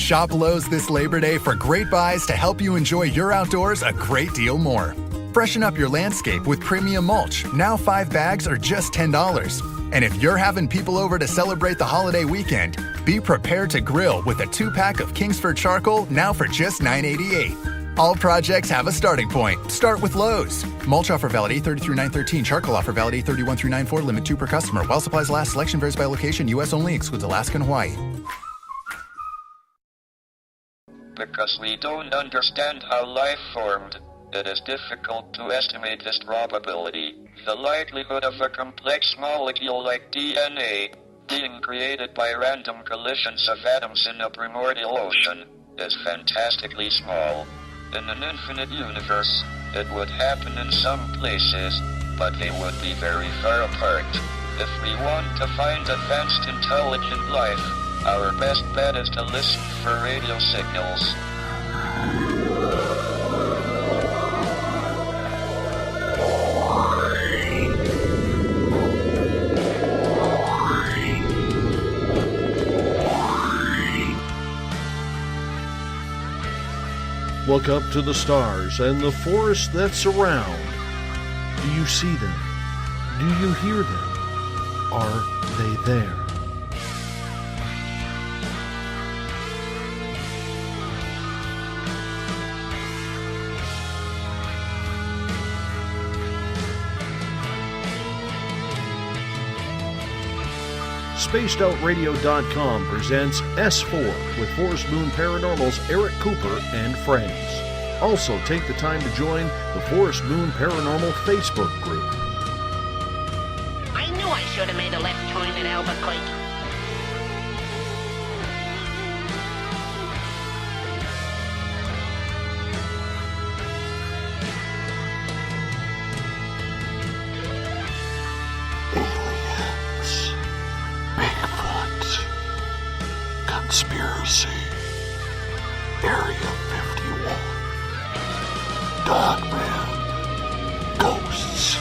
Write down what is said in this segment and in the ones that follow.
Shop Lowe's this Labor Day for great buys to help you enjoy your outdoors a great deal more. Freshen up your landscape with premium mulch. Now 5 bags are just $10. And if you're having people over to celebrate the holiday weekend, be prepared to grill with a 2-pack of Kingsford charcoal now for just $9.88. All projects have a starting point. Start with Lowe's. Mulch offer valid 8/30 through 9/13. Charcoal offer valid 8/31 through 9/4. Limit 2 per customer. While supplies last, selection varies by location. U.S. only. Excludes Alaska and Hawaii. Because we don't understand how life formed, it is difficult to estimate this probability. The likelihood of a complex molecule like DNA being created by random collisions of atoms in a primordial ocean is fantastically small. In an infinite universe, it would happen in some places, but they would be very far apart. If we want to find advanced intelligent life, our best bet is to listen for radio signals. Look up to the stars and the forest that surround. Do you see them? Do you hear them? Are they there? SpacedOutRadio.com presents S4 with Forest Moon Paranormal's Eric Cooper and friends. Also, take the time to join the Forest Moon Paranormal Facebook group. I knew I should have made a left turn in Albuquerque. Conspiracy, Area 51, Dogman, ghosts,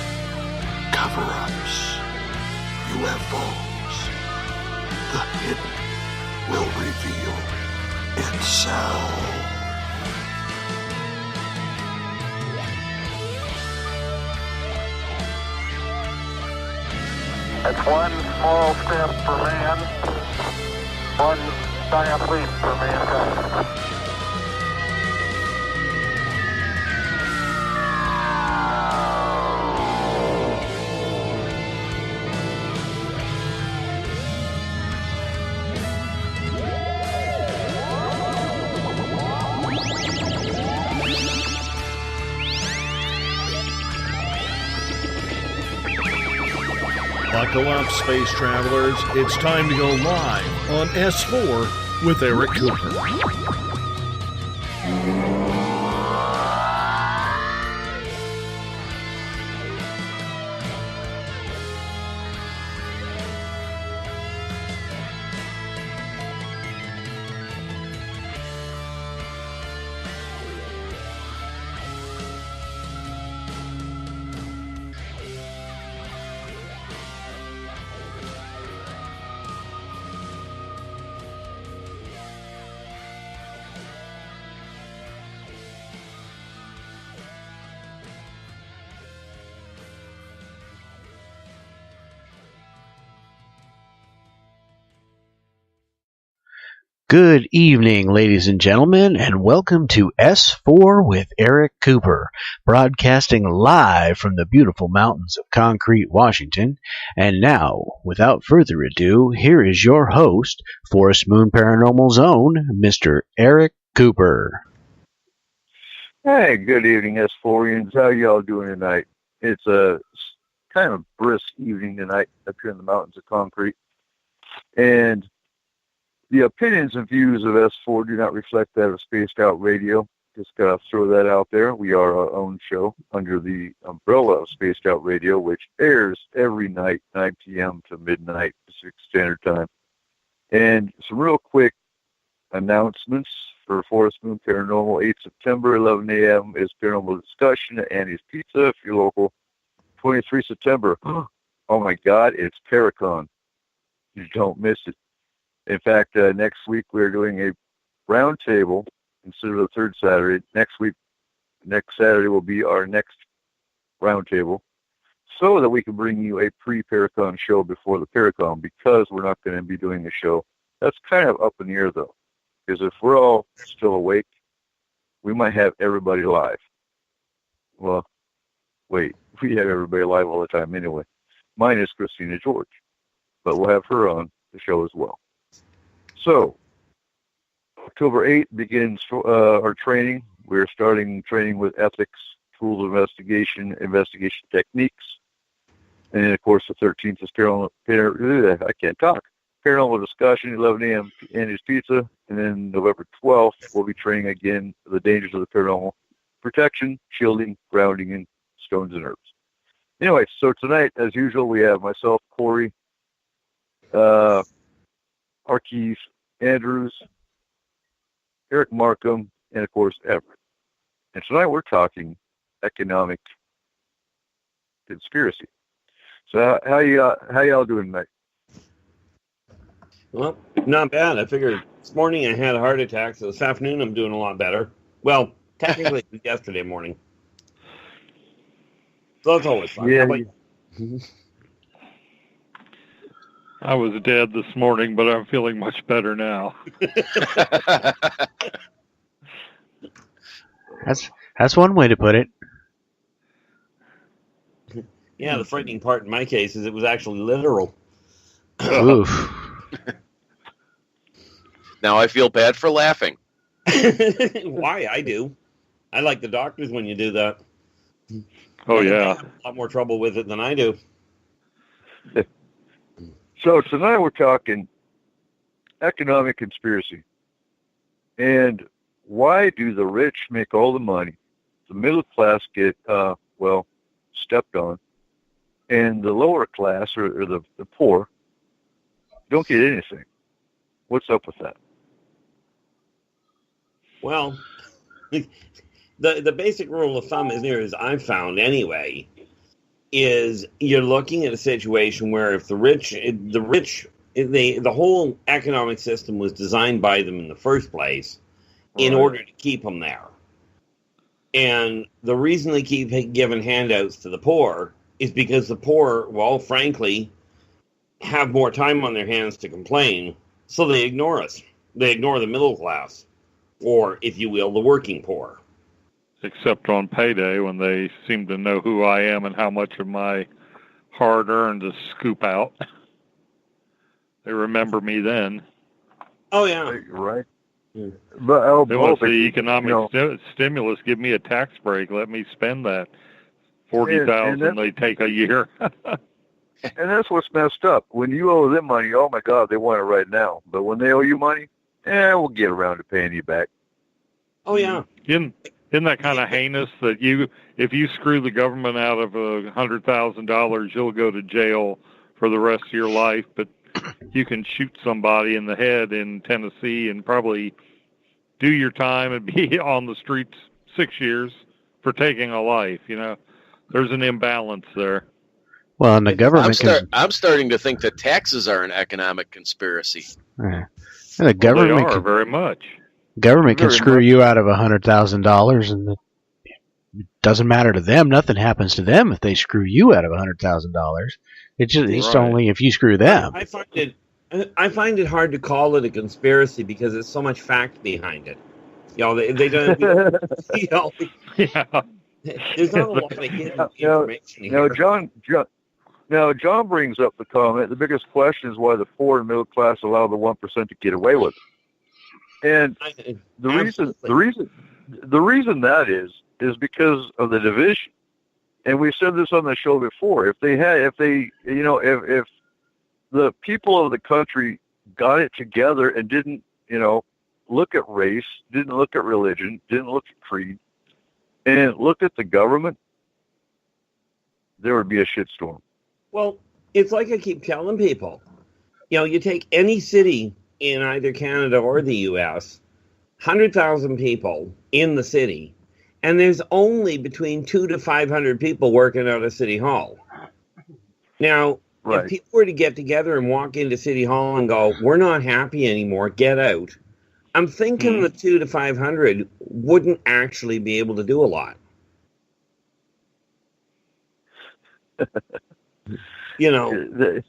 cover-ups, UFOs. The hidden will reveal itself. It's one small step for man, one giant leap for mankind. Buckle up, space travelers. It's time to go live on S4 with Eric Cooper. Good evening, ladies and gentlemen, and welcome to S4 with Eric Cooper, broadcasting live from the beautiful mountains of Concrete, Washington. And now, without further ado, here is your host, Forest Moon Paranormal's own, Mr. Eric Cooper. Hey, good evening, S4ians. How y'all doing tonight? It's a kind of brisk evening tonight up here in the mountains of Concrete. And the opinions and views of S4 do not reflect that of Spaced Out Radio. Just gotta throw that out there. We are our own show under the umbrella of Spaced Out Radio, which airs every night, 9 p.m. to midnight Pacific Standard Time. And some real quick announcements for Forest Moon Paranormal. 8 September, 11 a.m. is Paranormal Discussion at Andy's Pizza, if you're local. 23 September, oh my God, it's Paracon. You don't miss it. In fact, next week we're doing a round table instead of the third Saturday. Next Saturday will be our next round table, so that we can bring you a pre-Paracon show before the Paracon, because we're not going to be doing a show. That's kind of up in the air, though, because if we're all still awake, we might have everybody live. Well, wait, we have everybody live all the time anyway. Mine is Christina George, but we'll have her on the show as well. So, October 8th begins our training. We're starting training with ethics, tools of investigation techniques. And then, of course, the 13th is paranormal discussion, 11 a.m. Andy's Pizza. And then November 12th, we'll be training again for the dangers of the paranormal: protection, shielding, grounding, and stones and herbs. Anyway, so tonight, as usual, we have myself, Corey, Arkeith Andrews, Eric Markham, and, of course, Everett. And tonight we're talking economic conspiracy. So how y'all doing tonight? Well, not bad. I figured this morning I had a heart attack, so this afternoon I'm doing a lot better. Well, technically it was yesterday morning. So that's always fun. Yeah. How about you? I was dead this morning, but I'm feeling much better now. That's one way to put it. Yeah, the frightening part in my case is it was actually literal. Oof. Now I feel bad for laughing. Why? I do. I like the doctors when you do that. Oh, They yeah. have a lot more trouble with it than I do. So tonight we're talking economic conspiracy. And why do the rich make all the money? The middle class get, stepped on. And the lower class, or the poor, don't get anything. What's up with that? Well, the basic rule of thumb is here, as I've found anyway, is you're looking at a situation where if the whole economic system was designed by them in the first place in order to keep them there. And the reason they keep giving handouts to the poor is because the poor, well, frankly, have more time on their hands to complain, so they ignore us. They ignore the middle class, or, if you will, the working poor. Except on payday, when they seem to know who I am and how much of my hard-earned to scoop out. They remember me then. Oh, yeah. Right. Yeah. But they want the economic stimulus. Give me a tax break. Let me spend that $40,000 they take a year. And that's what's messed up. When you owe them money, oh my God, they want it right now. But when they owe you money, we'll get around to paying you back. Oh, yeah. Isn't that kind of heinous that if you screw the government out of $100,000, you'll go to jail for the rest of your life, but you can shoot somebody in the head in Tennessee and probably do your time and be on the streets 6 years for taking a life. You know, there's an imbalance there. Well, and the government I'm starting to think that taxes are an economic conspiracy. The government they are very much. Government can screw you out of $100,000, and it doesn't matter to them. Nothing happens to them if they screw you out of $100,000. It's just only if you screw them. I find it hard to call it a conspiracy because there's so much fact behind it. You know, they don't. You know, there's not a lot of hidden information here. Now, John brings up the comment. The biggest question is why the poor and middle class allow the 1% to get away with it. And the reason that is because of the division. And we said this on the show before. If the people of the country got it together and didn't, look at race, didn't look at religion, didn't look at creed, and looked at the government, there would be a shitstorm. Well, it's like I keep telling people. You take any city in either Canada or the U.S., 100,000 people in the city, and there's only between 200 to 500 people working out of City Hall. Now, if people were to get together and walk into City Hall and go, we're not happy anymore, get out, I'm thinking the 2 to 500 wouldn't actually be able to do a lot. You know,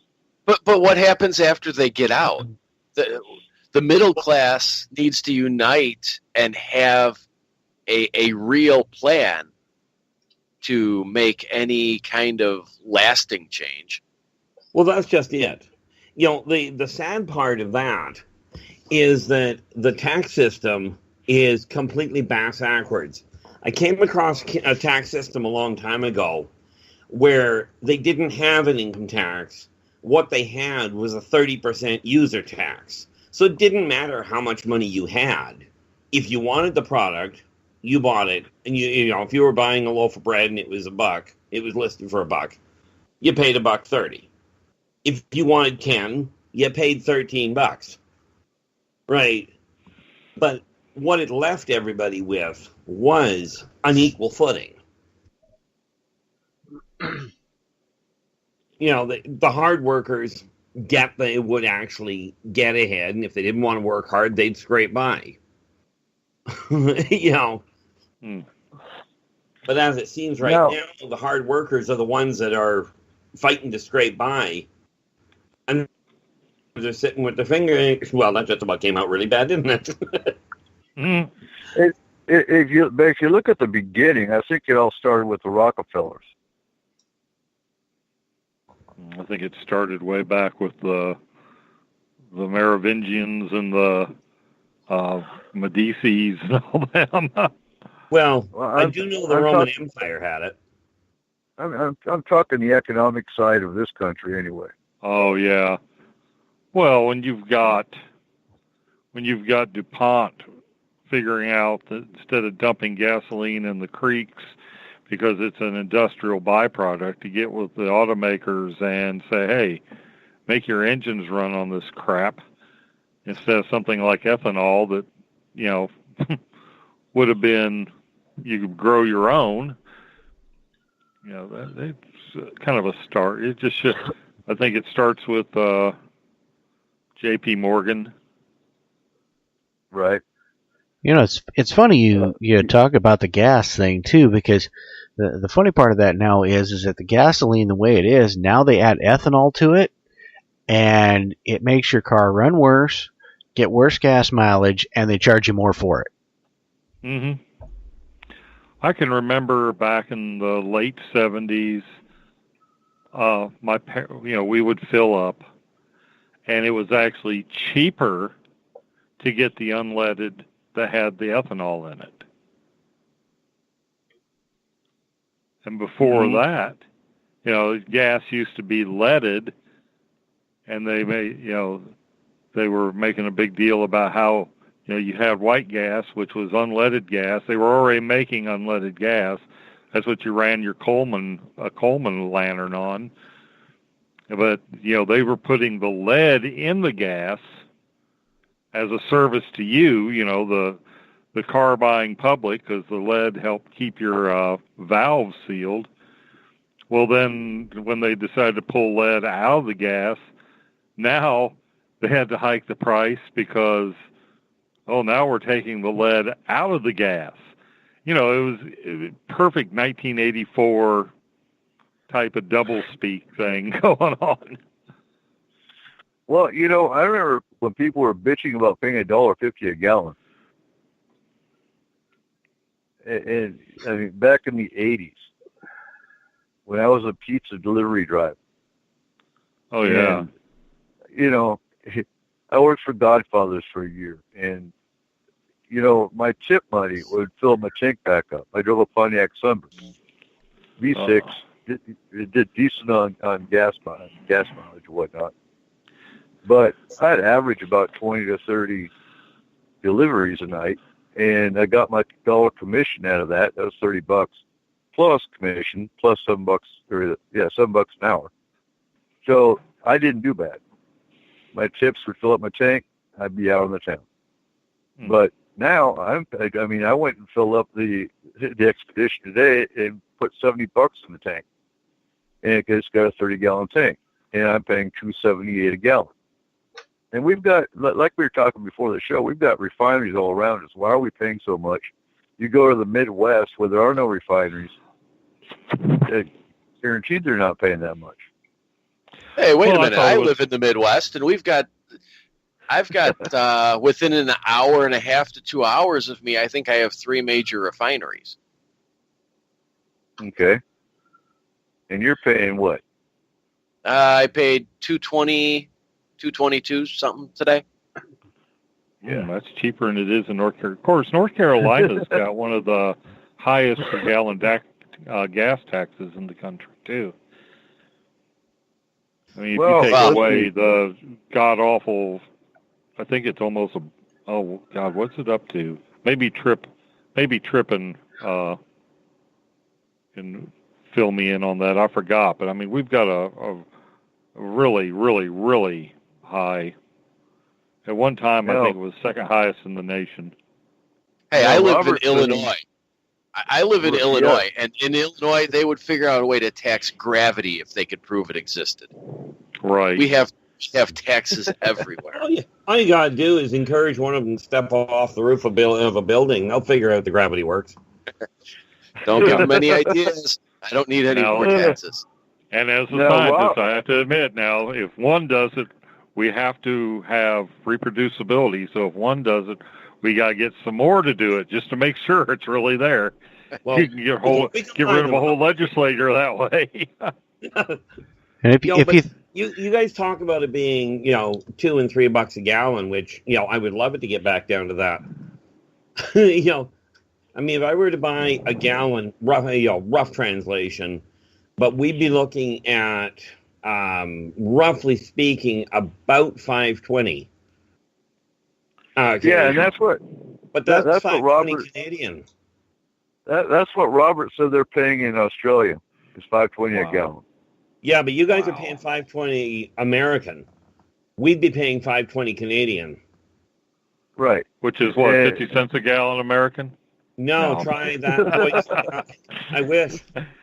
but what happens after they get out? The middle class needs to unite and have a real plan to make any kind of lasting change. Well, that's just it. You know, the sad part of that is that the tax system is completely backwards. I came across a tax system a long time ago where they didn't have an income tax. What they had was a 30% user tax. So it didn't matter how much money you had. If you wanted the product, you bought it. And you know, if you were buying a loaf of bread and it was $1, it was listed for $1. You paid $1.30. If you wanted 10, you paid $13. Right? But what it left everybody with was unequal footing. You know, the hard workers would actually get ahead, and if they didn't want to work hard, they'd scrape by. You know. But as it seems now, the hard workers are the ones that are fighting to scrape by, and they're sitting with their finger. Well, that just about came out really bad, didn't it? If you look at the beginning, I think it all started with the Rockefellers. I think it started way back with the Merovingians and the Medicis and all them. Well, I do know the Roman Empire had it. I'm talking the economic side of this country anyway. Oh yeah. Well, when you've got DuPont figuring out that instead of dumping gasoline in the creeks because it's an industrial byproduct, to get with the automakers and say, hey, make your engines run on this crap instead of something like ethanol that, you know, would have been, you could grow your own. You know, it's kind of a start. It just should, I think it starts with J.P. Morgan. Right. You know, it's funny you talk about the gas thing too, because the funny part of that now is that the gasoline, the way it is now, they add ethanol to it, and it makes your car run worse, get worse gas mileage, and they charge you more for it. Mm-hmm. I can remember back in the late 70s, we would fill up, and it was actually cheaper to get the unleaded that had the ethanol in it. And before that, you know, gas used to be leaded, and they were making a big deal about how, you know, you had white gas, which was unleaded gas. They were already making unleaded gas. That's what you ran your Coleman lantern on. But, you know, they were putting the lead in the gas as a service to you, you know, the car buying public, because the lead helped keep your valves sealed. Well, then when they decided to pull lead out of the gas, now they had to hike the price because, now we're taking the lead out of the gas. You know, it was perfect 1984 type of double speak thing going on. Well, you know, I remember when people were bitching about paying $1.50 a gallon. And I mean, back in the 80s, when I was a pizza delivery driver. Oh, yeah. And, you know, I worked for Godfather's for a year, and, you know, my tip money would fill my tank back up. I drove a Pontiac Sunburst, V6. It did decent on gas mileage and whatnot. But I'd average about 20 to 30 deliveries a night, and I got my dollar commission out of that. That was $30 plus commission, plus $7, $7 an hour. So I didn't do bad. My tips would fill up my tank. I'd be out on the town. But now I went and filled up the Expedition today and put $70 in the tank, and it's got a 30-gallon tank, and I'm paying $2.78 a gallon. And we've got, like we were talking before the show, we've got refineries all around us. Why are we paying so much? You go to the Midwest where there are no refineries, guaranteed they're not paying that much. Hey, wait a minute. I live in the Midwest, and I've got within an hour and a half to 2 hours of me, I think I have 3 major refineries. Okay. And you're paying what? I paid $222 something today. Yeah, that's cheaper than it is in North Carolina. Of course, North Carolina's got one of the highest per gallon gas taxes in the country, too. I mean, if you take away the god-awful, I think it's almost oh, God, what's it up to? Maybe Tripp and can fill me in on that. I forgot. But, I mean, we've got a really, really, really high. At one time, I think it was second highest in the nation. Hey, I live in Illinois. I live in Illinois, and in Illinois, they would figure out a way to tax gravity if they could prove it existed. Right. We have taxes everywhere. All you got to do is encourage one of them to step off the roof of a building. They'll figure out the gravity works. Don't give them any ideas. I don't need any more taxes. And as a scientist, I have to admit now, if one does it, we have to have reproducibility. So if one does it, we got to get some more to do it just to make sure it's really there. Well, you can get rid of a whole legislature that way. And you guys talk about it being, $2 and $3 a gallon, which, I would love it to get back down to that. I mean, if I were to buy a gallon, rough translation, but we'd be looking at, roughly speaking, about $5.20. Yeah, and that's what. But that's what Robert Canadian. That's what Robert said they're paying in Australia. Is $5.20 a gallon. Yeah, but you guys are paying $5.20 American. We'd be paying $5.20 Canadian. Right. Which is what, 50 cents a gallon American? No, try that. I wish.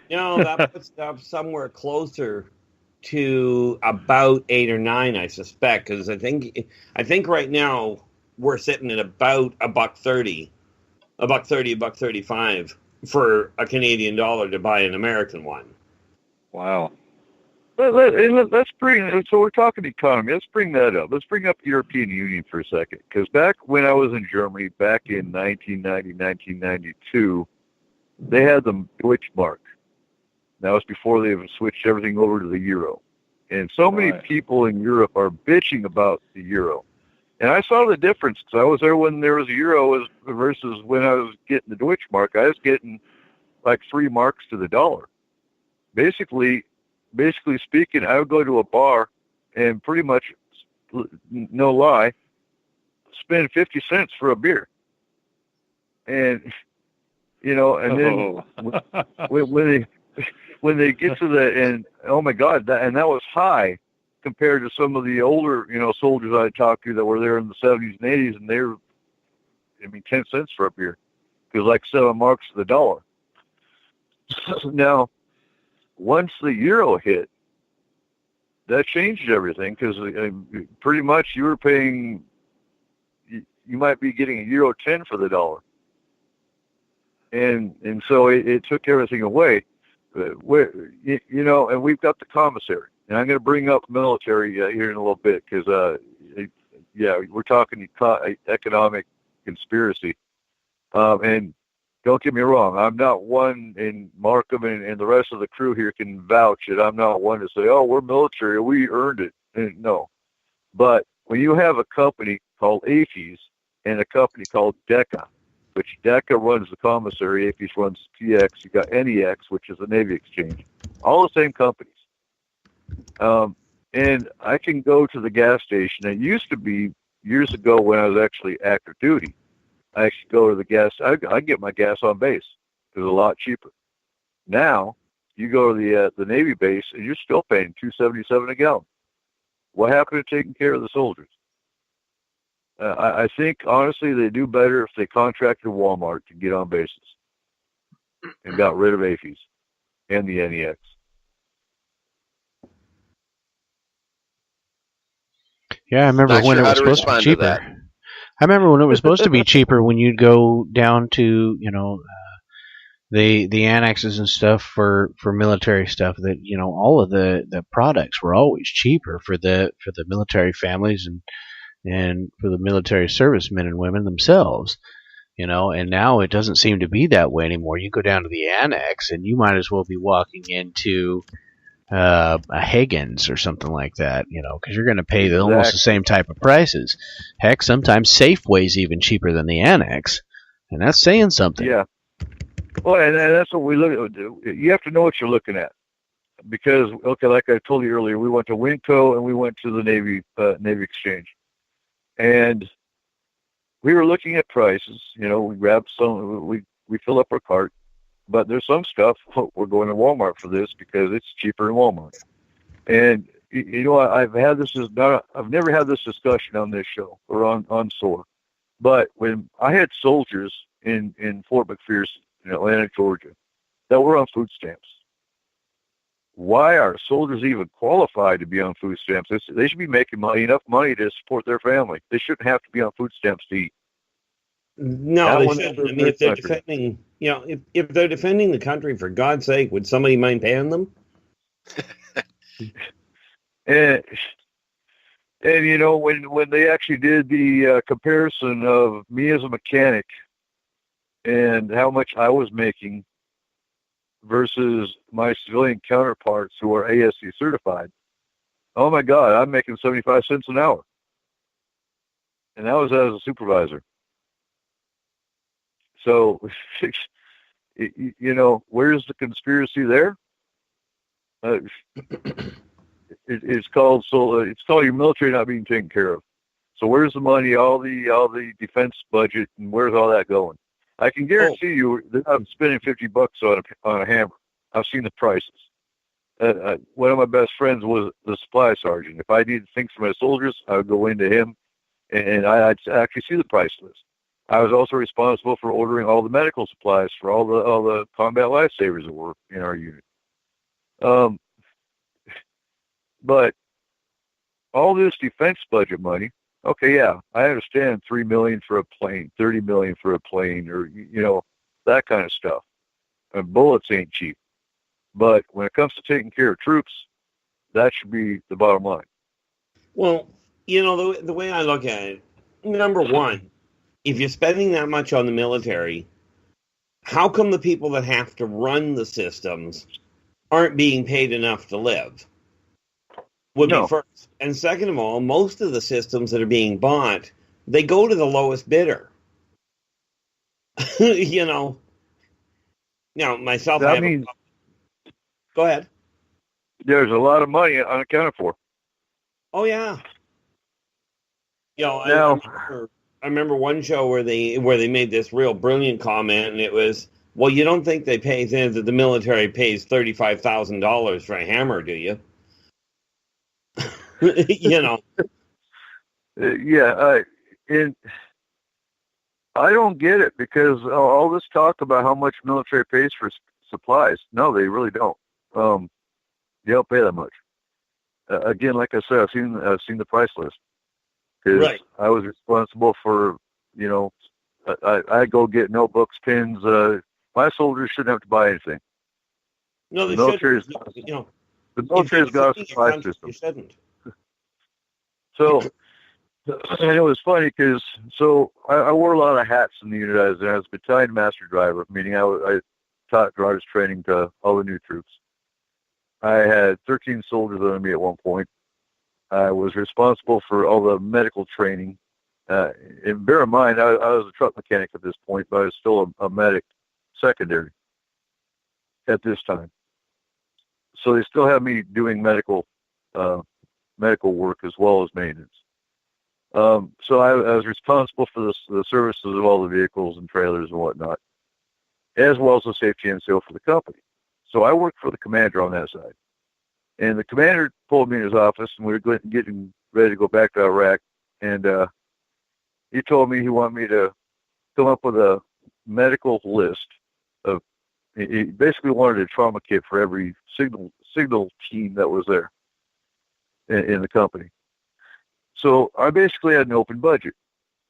That puts it up somewhere closer to about 8 or 9, I suspect, because I think right now we're sitting at about $1.30, $1.35 for a Canadian dollar to buy an American one. Wow. Let's bring. So we're talking economy. Let's bring that up. Let's bring up the European Union for a second, because back when I was in Germany, back in 1990, 1992, they had the Deutschmark. That was before they even switched everything over to the euro. And so many people in Europe are bitching about the euro. And I saw the difference, because I was there when there was a euro versus when I was getting the Deutschmark. I was getting like 3 marks to the dollar. Basically speaking, I would go to a bar and pretty much, no lie, spend 50 cents for a beer. And, and then when they get to and oh my God, that was high compared to some of the older, soldiers I talked to that were there in the 70s and 80s, and they were, 10 cents for a beer. It was like 7 marks to the dollar. Now, once the euro hit, that changed everything, because pretty much you were paying, you might be getting a euro 10 for the dollar. And so it took everything away. And we've got the commissary. And I'm going to bring up military here in a little bit, because, we're talking economic conspiracy. And don't get me wrong, I'm not one, and Markham and the rest of the crew here can vouch that I'm not one to say, oh, we're military, we earned it. And no. But when you have a company called AFES and a company called DECA, which DECA runs the commissary, AFES runs TX, you got NEX, which is the Navy Exchange, all the same companies. And I can go to the gas station. It used to be years ago when I was actually active duty. I actually go to the gas. I get my gas on base. It was a lot cheaper. Now you go to the Navy base and you're still paying $2.77 a gallon. What happened to taking care of the soldiers? I think honestly they do better if they contracted Walmart to get on bases and got rid of AFES and the NEX. Yeah, I remember Not when sure it how was to supposed to be respond to cheaper. that. I remember when it was supposed to be cheaper when you'd go down to, the annexes and stuff for military stuff, that all of the products were always cheaper for the military families and for the military servicemen and women themselves. And now it doesn't seem to be that way anymore. You go down to the annex and you might as well be walking into a Higgins or something like that, because you're going to pay almost the same type of prices. Heck, sometimes Safeway's even cheaper than the annex, and that's saying something. Yeah. Well, and that's what we look at. You have to know what you're looking at, because okay, like I told you earlier, we went to Winco and we went to the Navy Exchange, and we were looking at prices. We grabbed some, we fill up our cart, but there's some stuff we're going to Walmart for this because it's cheaper in Walmart. And I've never had this discussion on this show or on SOAR, but when I had soldiers in Fort McPherson in Atlanta, Georgia, that were on food stamps. Why are soldiers even qualified to be on food stamps? They should be making enough money to support their family. They shouldn't have to be on food stamps to eat. No, they shouldn't. I mean, if they're defending, if they're defending the country, for God's sake, would somebody mind paying them? And when they actually did the comparison of me as a mechanic and how much I was making versus my civilian counterparts who are ASC certified, oh my God, I'm making 75 cents an hour. And that was as a supervisor. So, where's the conspiracy there? It's called your military not being taken care of. So where's the money? All the defense budget, and where's all that going? I can guarantee you they're not spending $50 on a hammer. I've seen the prices. One of my best friends was the supply sergeant. If I needed things for my soldiers, I would go into him, and I'd actually see the price list. I was also responsible for ordering all the medical supplies for all the combat lifesavers that were in our unit. But all this defense budget money, okay, yeah, I understand $3 million for a plane, $30 million for a plane, or that kind of stuff. And bullets ain't cheap. But when it comes to taking care of troops, that should be the bottom line. Well, the way I look at it, number one, if you're spending that much on the military, how come the people that have to run the systems aren't being paid enough to live? Would be first. And second of all, most of the systems that are being bought, they go to the lowest bidder. Now, myself, go ahead. There's a lot of money unaccounted for. Oh, yeah. I remember one show where they made this real brilliant comment, and it was, well, you don't think they pay that the military pays $35,000 for a hammer, do you? Yeah, and I don't get it, because all this talk about how much military pays for supplies, no, they really don't. They don't pay that much. Again, like I said, I've seen the price list, because I was responsible for, I go get notebooks, pens. My soldiers shouldn't have to buy anything. No, they shouldn't. The military's got a supply system. You shouldn't. So, and it was funny because, I wore a lot of hats in the unit. I was battalion master driver, meaning I taught driver's training to all the new troops. I had 13 soldiers under me at one point. I was responsible for all the medical training. And bear in mind, I was a truck mechanic at this point, but I was still a medic secondary at this time. So they still have me doing medical work as well as maintenance. So I was responsible for the services of all the vehicles and trailers and whatnot, as well as the safety and sale for the company. So I worked for the commander on that side. And the commander pulled me in his office, and we were getting ready to go back to Iraq. And he told me he wanted me to come up with a medical list of. He basically wanted a trauma kit for every signal team that was there in the company. So I basically had an open budget.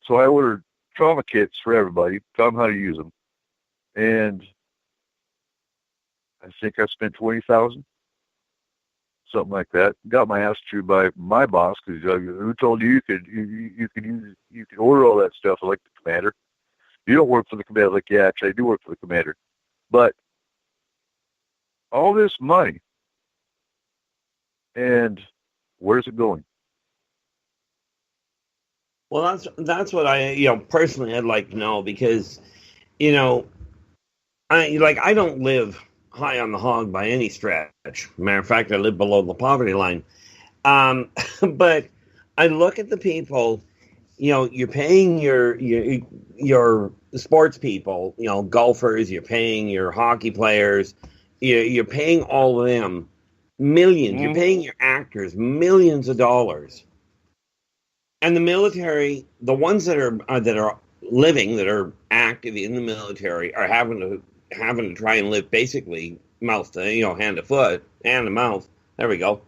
So I ordered trauma kits for everybody, taught them how to use them. And I think I spent $20,000, something like that. Got my ass chewed by my boss because who told you you could order all that stuff like the commander? You don't work for the commander. Like, yeah, actually, I do work for the commander. But all this money, and where's it going? Well, that's what I personally I'd like to know, because I don't live high on the hog by any stretch. Matter of fact, I live below the poverty line. But I look at the people. You're paying your sports people, golfers. You're paying your hockey players. You're paying all of them millions. You're paying your actors millions of dollars. And the military, the ones that are living, that are active in the military, are having to try and live basically mouth to hand to foot, hand to mouth. There we go.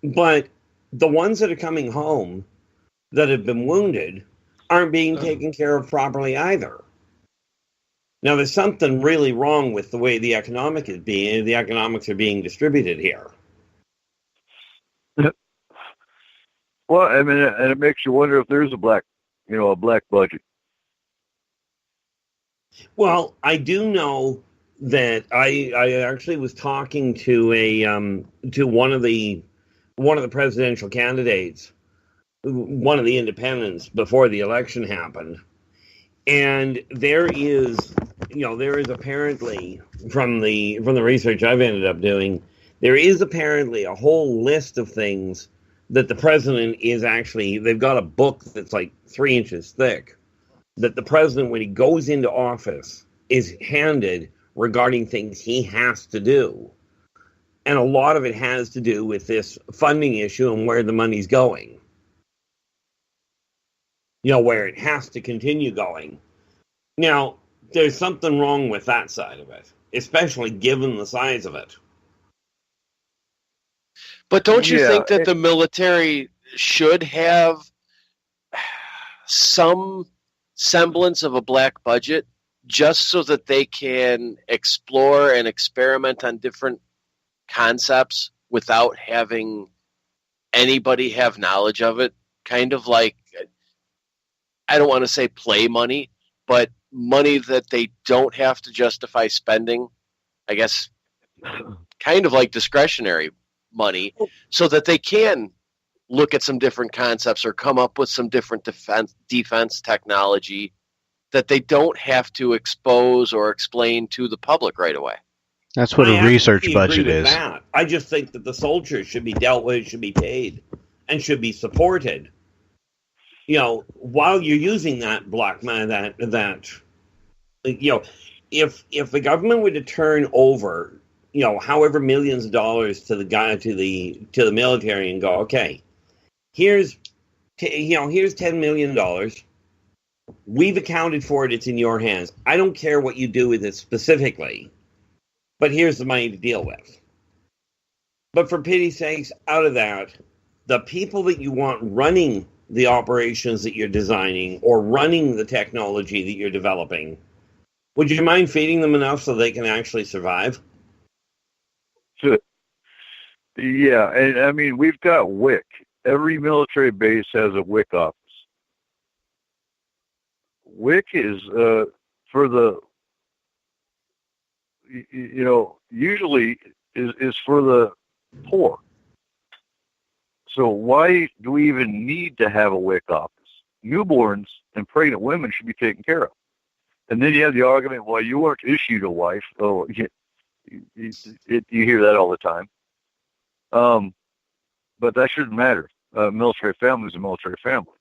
But the ones that are coming home that have been wounded aren't being taken care of properly either. Now, there's something really wrong with the way the economics are being distributed here. Well, I mean, and it makes you wonder if there's a black budget. Well, I do know that I actually was talking to one of the presidential candidates, one of the independents, before the election happened, and there is apparently, from the research I've ended up doing, there is apparently a whole list of things that the president is actually, they've got a book that's like 3 inches thick, that the president, when he goes into office, is handed regarding things he has to do. And a lot of it has to do with this funding issue and where the money's going. Where it has to continue going. Now, there's something wrong with that side of it, especially given the size of it. But don't you think that the military should have some semblance of a black budget just so that they can explore and experiment on different concepts without having anybody have knowledge of it? Kind of like, I don't want to say play money, but money that they don't have to justify spending, I guess, kind of like discretionary money, so that they can look at some different concepts or come up with some different defense technology that they don't have to expose or explain to the public right away. That's what a research budget is. That. I just think that the soldiers should be dealt with, should be paid, and should be supported. While you're using that black man, if the government were to turn over, however millions of dollars to the military and go, okay, here's $10 million. We've accounted for it. It's in your hands. I don't care what you do with it specifically, but here's the money to deal with. But for pity's sakes, out of that, the people that you want running the operations that you're designing or running the technology that you're developing, would you mind feeding them enough so they can actually survive? Yeah, and I mean, we've got WIC. Every military base has a WIC office. WIC is for the, usually is for the poor. So why do we even need to have a WIC office? Newborns and pregnant women should be taken care of. And then you have the argument, well, you weren't issued a wife. Oh, you hear that all the time. But that shouldn't matter. Military family is a military family.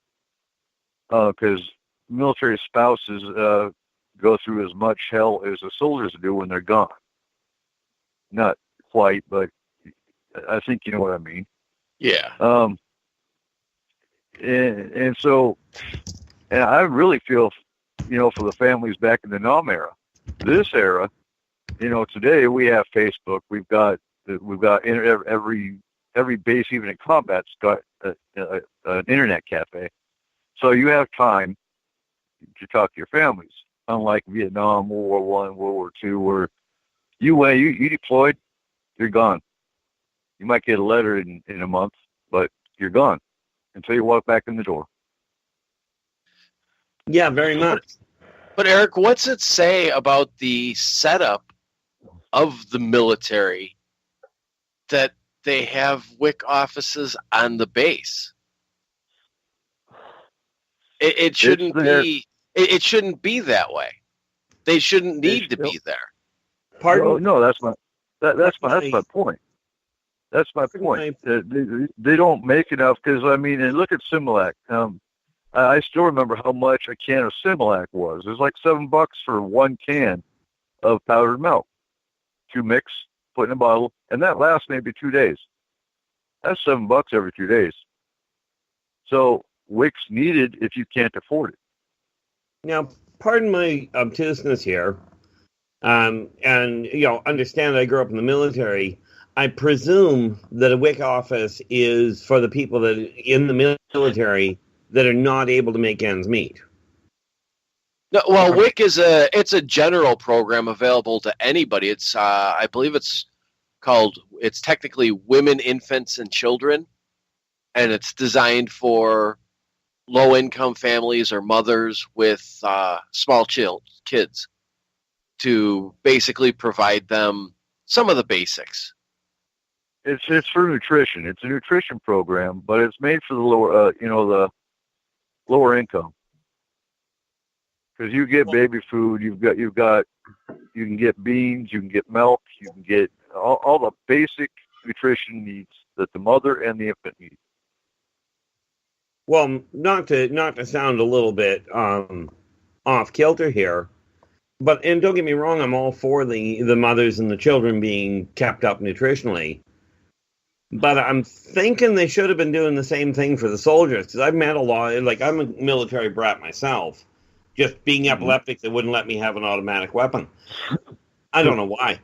Because military spouses go through as much hell as the soldiers do when they're gone. Not quite, but I think you know what I mean. Yeah. And so, and I really feel, for the families back in the Nam era. This era, today we have Facebook. We've got every every base, even in combat's got an internet cafe. So you have time to talk to your families. Unlike Vietnam, World War One, World War Two, where you deployed, you're gone. You might get a letter in a month, but you're gone until you walk back in the door. Yeah, very much. But Eric, what's it say about the setup of the military that they have WIC offices on the base? It shouldn't be. It shouldn't be that way. They shouldn't need to be there. Pardon? No, that's my point. That's my point. They don't make enough because and look at Similac. I still remember how much a can of Similac was. It was like $7 for one can of powdered milk to mix, put in a bottle, and that lasts maybe 2 days. That's $7 every 2 days. So WIC's needed if you can't afford it. Now, pardon my obtuseness here, and understand I grew up in the military. I presume that a WIC office is for the people that in the military that are not able to make ends meet. No, well, WIC is a general program available to anybody. It's I believe it's technically Women, Infants, and Children, and it's designed for low-income families or mothers with small kids to basically provide them some of the basics. It's for nutrition. It's a nutrition program, but it's made for the lower, the lower income. Because you get baby food, you can get beans, you can get milk, you can get all the basic nutrition needs that the mother and the infant need. Well, not to sound a little bit off kilter here, and don't get me wrong, I'm all for the mothers and the children being kept up nutritionally. But I'm thinking they should have been doing the same thing for the soldiers, because I've met a lot. Like, I'm a military brat myself. Just being epileptic, they wouldn't let me have an automatic weapon. I don't know why.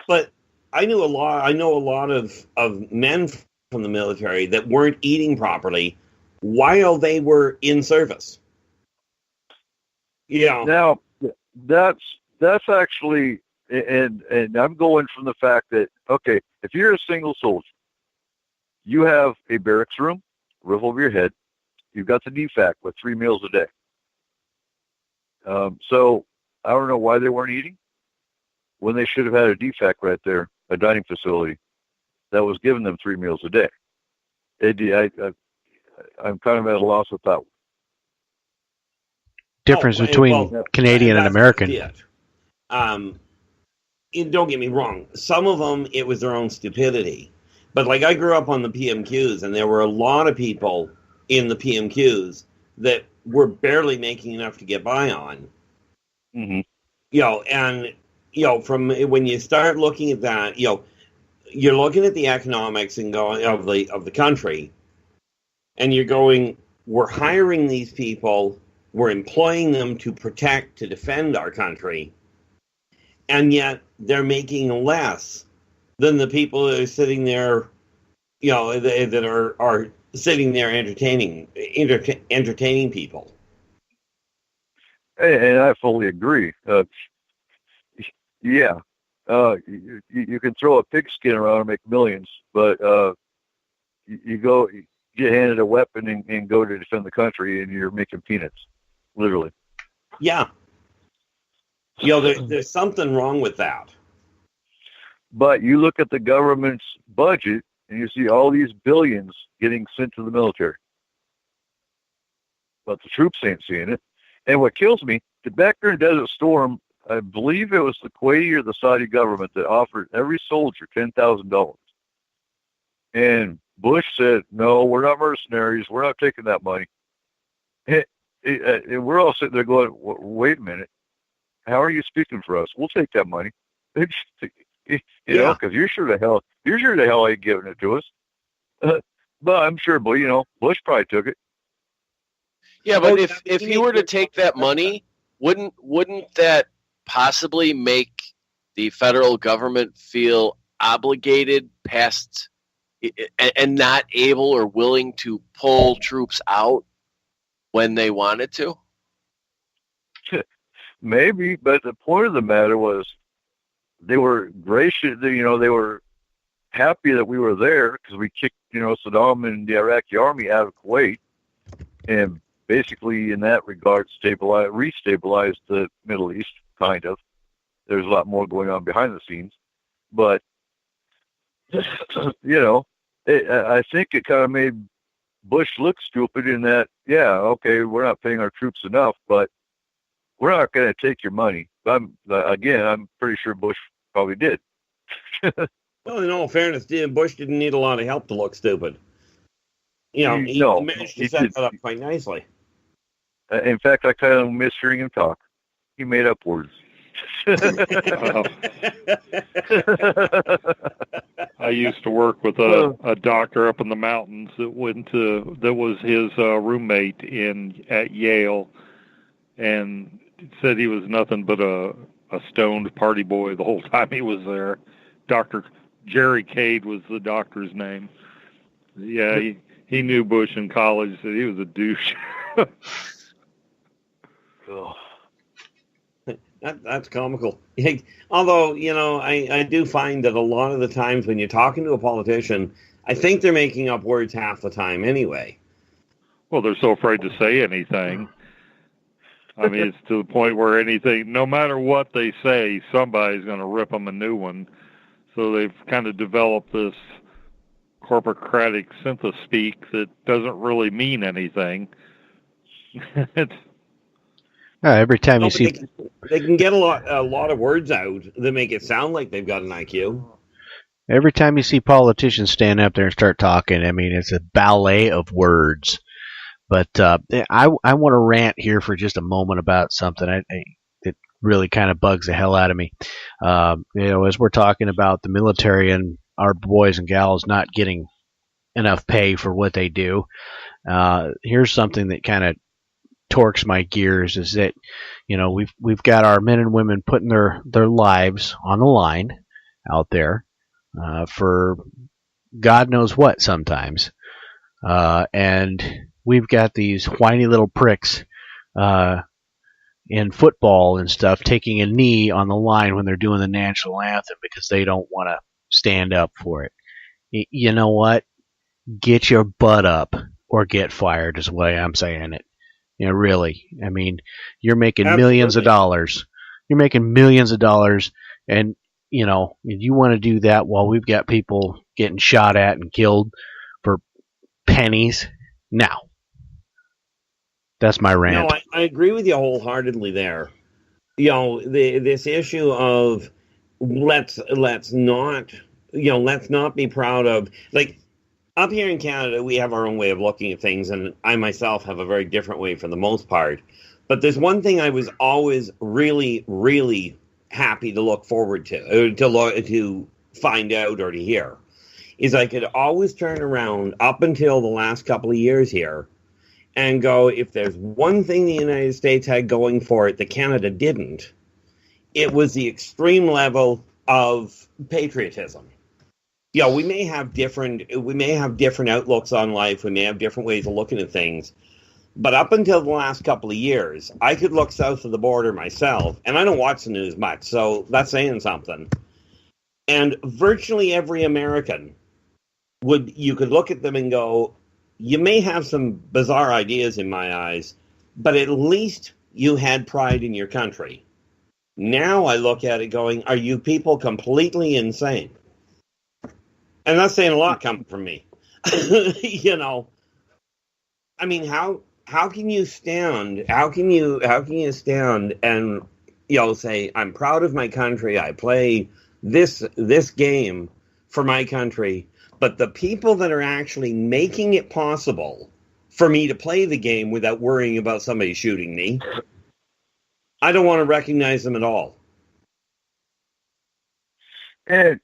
But I know a lot of men from the military that weren't eating properly while they were in service. Yeah. Now, that's actually, and I'm going from the fact that, okay, if you're a single soldier, you have a barracks room, roof over your head, you've got the DFAC with 3 meals a day. So I don't know why they weren't eating when they should have had a DFAC right there, a dining facility that was giving them 3 meals a day. I'm kind of at a loss with that. Difference between Canadian and American. Don't get me wrong. Some of them, it was their own stupidity. But like I grew up on the PMQs, and there were a lot of people in the PMQs that were barely making enough to get by on. Mm-hmm. From when you start looking at that, you're looking at the economics and going of the country, and you're going, we're hiring these people, we're employing them to protect, to defend our country, and yet they're making less than the people that are sitting there, that are sitting there entertaining people. And I fully agree. You can throw a pigskin around and make millions, but you get handed a weapon and go to defend the country, and you're making peanuts, literally. Yeah. There's something wrong with that. But you look at the government's budget, and you see all these billions getting sent to the military. But the troops ain't seeing it. And what kills me, back during Desert Storm, I believe it was the Kuwaiti or the Saudi government that offered every soldier $10,000. And Bush said, no, we're not mercenaries. We're not taking that money. And we're all sitting there going, wait a minute. How are you speaking for us? We'll take that money. Because you're sure the hell ain't giving it to us. But I'm sure, Bush probably took it. Yeah, but if you were to take that money, wouldn't that possibly make the federal government feel obligated past and not able or willing to pull troops out when they wanted to? Maybe, but the point of the matter was they were gracious. They were happy that we were there because we kicked, Saddam and the Iraqi army out of Kuwait, and basically in that regard restabilized the Middle East, kind of. There's a lot more going on behind the scenes, but I think it kind of made Bush look stupid in that, okay, we're not paying our troops enough, but we're not going to take your money. I'm pretty sure Bush probably did. Well, in all fairness, Bush didn't need a lot of help to look stupid. He managed to set that up quite nicely. In fact, I kind of miss hearing him talk. He made up words. I used to work with a doctor up in the mountains that was his roommate at Yale, and said he was nothing but a stoned party boy the whole time he was there. Dr. Jerry Cade was the doctor's name. Yeah, he knew Bush in college, said he was a douche. That's comical. Although, I do find that a lot of the times when you're talking to a politician, I think they're making up words half the time anyway. Well, they're so afraid to say anything. I mean, it's to the point where no matter what they say, somebody's going to rip them a new one. So they've kind of developed this corporocratic synthespeak that doesn't really mean anything. Every time you see... They can get a lot of words out that make it sound like they've got an IQ. Every time you see politicians stand up there and start talking, I mean, it's a ballet of words. But I want to rant here for just a moment about something that really kind of bugs the hell out of me. As we're talking about the military and our boys and gals not getting enough pay for what they do, here's something that kind of torques my gears, is that we've got our men and women putting their lives on the line out there for God knows what sometimes, and we've got these whiny little pricks in football and stuff taking a knee on the line when they're doing the national anthem because they don't want to stand up for it. You know what? Get your butt up or get fired is the way I'm saying it. Really. I mean, you're making millions of dollars. You're making millions of dollars, and you want to do that while we've got people getting shot at and killed for pennies. Now, that's my rant. No, I agree with you wholeheartedly there. This issue of let's not be proud of, like, up here in Canada, we have our own way of looking at things, and I myself have a very different way for the most part. But there's one thing I was always really, really happy to look forward to find out or to hear, is I could always turn around up until the last couple of years here and go, if there's one thing the United States had going for it that Canada didn't, it was the extreme level of patriotism. We may have different outlooks on life. We may have different ways of looking at things. But up until the last couple of years, I could look south of the border myself, and I don't watch the news much, so that's saying something. And virtually every American you could look at them and go, you may have some bizarre ideas in my eyes, but at least you had pride in your country. Now I look at it going, are you people completely insane? And that's saying a lot coming from me. I mean, how can you stand? How can you stand and say, I'm proud of my country. I play this game for my country, but the people that are actually making it possible for me to play the game without worrying about somebody shooting me, I don't want to recognize them at all. And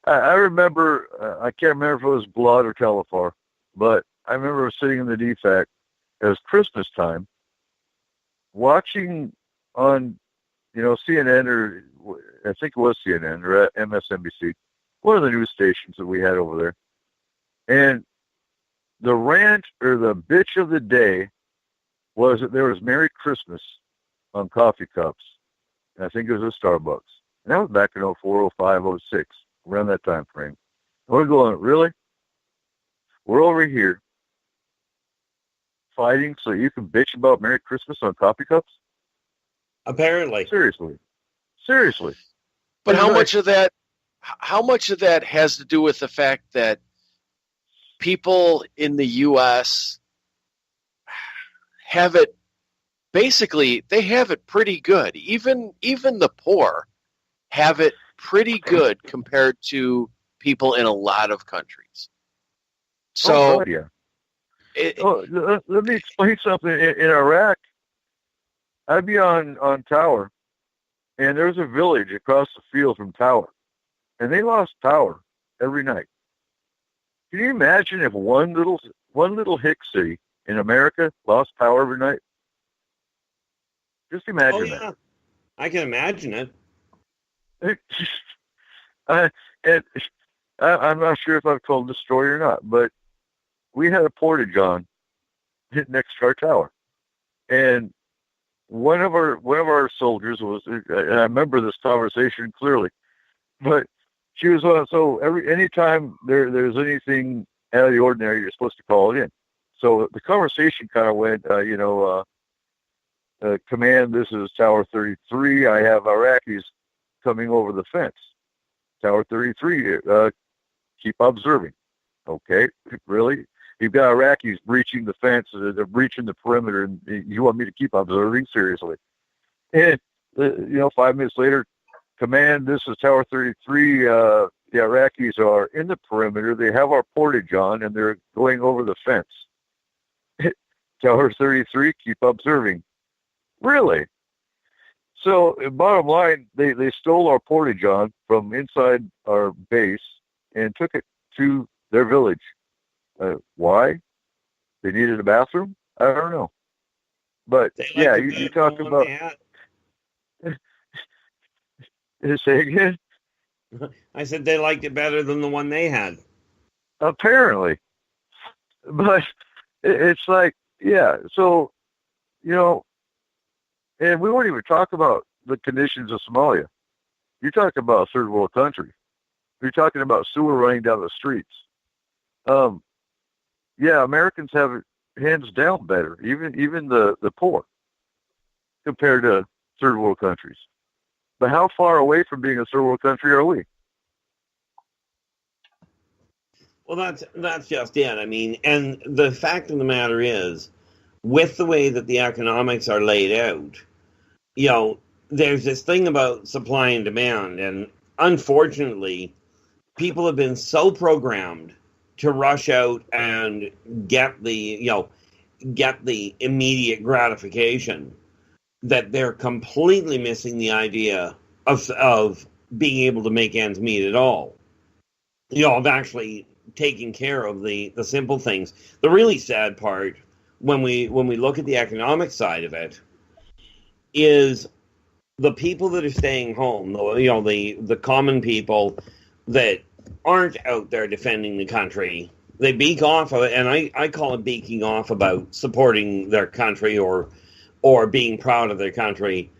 I remember, I can't remember if it was Blood or Telefar, but I remember sitting in the DFAC. It was Christmas time, watching on, CNN, or I think it was CNN or MSNBC, one of the news stations that we had over there. And the rant or the bitch of the day was that there was Merry Christmas on coffee cups. And I think it was a Starbucks. And that was back in 04, 05, 06, around that time frame. And we're going, really? We're over here fighting so you can bitch about Merry Christmas on coffee cups? Apparently. Seriously. But how much of that has to do with the fact that people in the U.S. have it, basically, they have it pretty good. Even the poor have it pretty good compared to people in a lot of countries. So, God, yeah. Let me explain something. In Iraq, I'd be on Tower, and there's a village across the field from Tower, and they lost power every night. Can you imagine if one little hick city in America lost power every night? Just imagine that. I can imagine it. And I'm not sure if I've told this story or not, but we had a portage on next to our tower, and one of our soldiers was. And I remember this conversation clearly, but she was on. So anytime there's anything out of the ordinary, you're supposed to call it in. So the conversation kind of went, command, this is Tower 33. I have Iraqis coming over the fence. Tower 33, keep observing. Okay, really? You've got Iraqis breaching the fence. They're breaching the perimeter, and you want me to keep observing? Seriously? And, 5 minutes later, command, this is Tower 33. The Iraqis are in the perimeter. They have our portage on, and they're going over the fence. Tower 33, keep observing. Really? So, bottom line, they stole our portage on from inside our base and took it to their village. Why? They needed a bathroom? I don't know. But, yeah, you talk about... Say again? I said they liked it better than the one they had. Apparently. But it's like, yeah, so, and we won't even talk about the conditions of Somalia. You're talking about a third world country. You're talking about sewer running down the streets. Yeah, Americans have it hands down better, even the poor, compared to third world countries. But how far away from being a third world country are we? Well, that's just it. I mean, and the fact of the matter is, with the way that the economics are laid out, there's this thing about supply and demand, and unfortunately, people have been so programmed to rush out and get the immediate gratification that they're completely missing the idea of being able to make ends meet at all. Of actually taking care of the simple things. The really sad part, when we look at the economic side of it, is the people that are staying home, the common people that aren't out there defending the country. They beak off of it, and I call it beaking off about supporting their country or being proud of their country.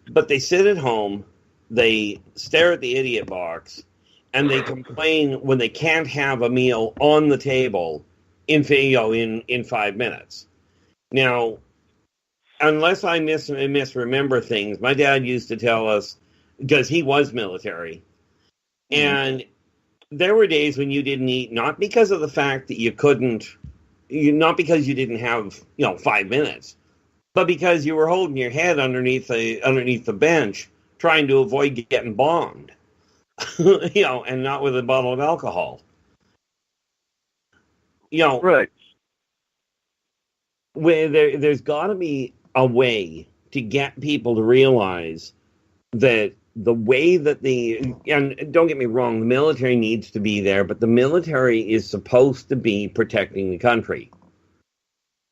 But they sit at home, they stare at the idiot box, and they complain when they can't have a meal on the table in 5 minutes. Now, unless I misremember things, my dad used to tell us, because he was military, and there were days when you didn't eat, not because of the fact that you couldn't, not because you didn't have 5 minutes, but because you were holding your head underneath the bench, trying to avoid getting bombed, and not with a bottle of alcohol. Right. Where there's got to be a way to get people to realize that the way that and don't get me wrong, the military needs to be there, but the military is supposed to be protecting the country,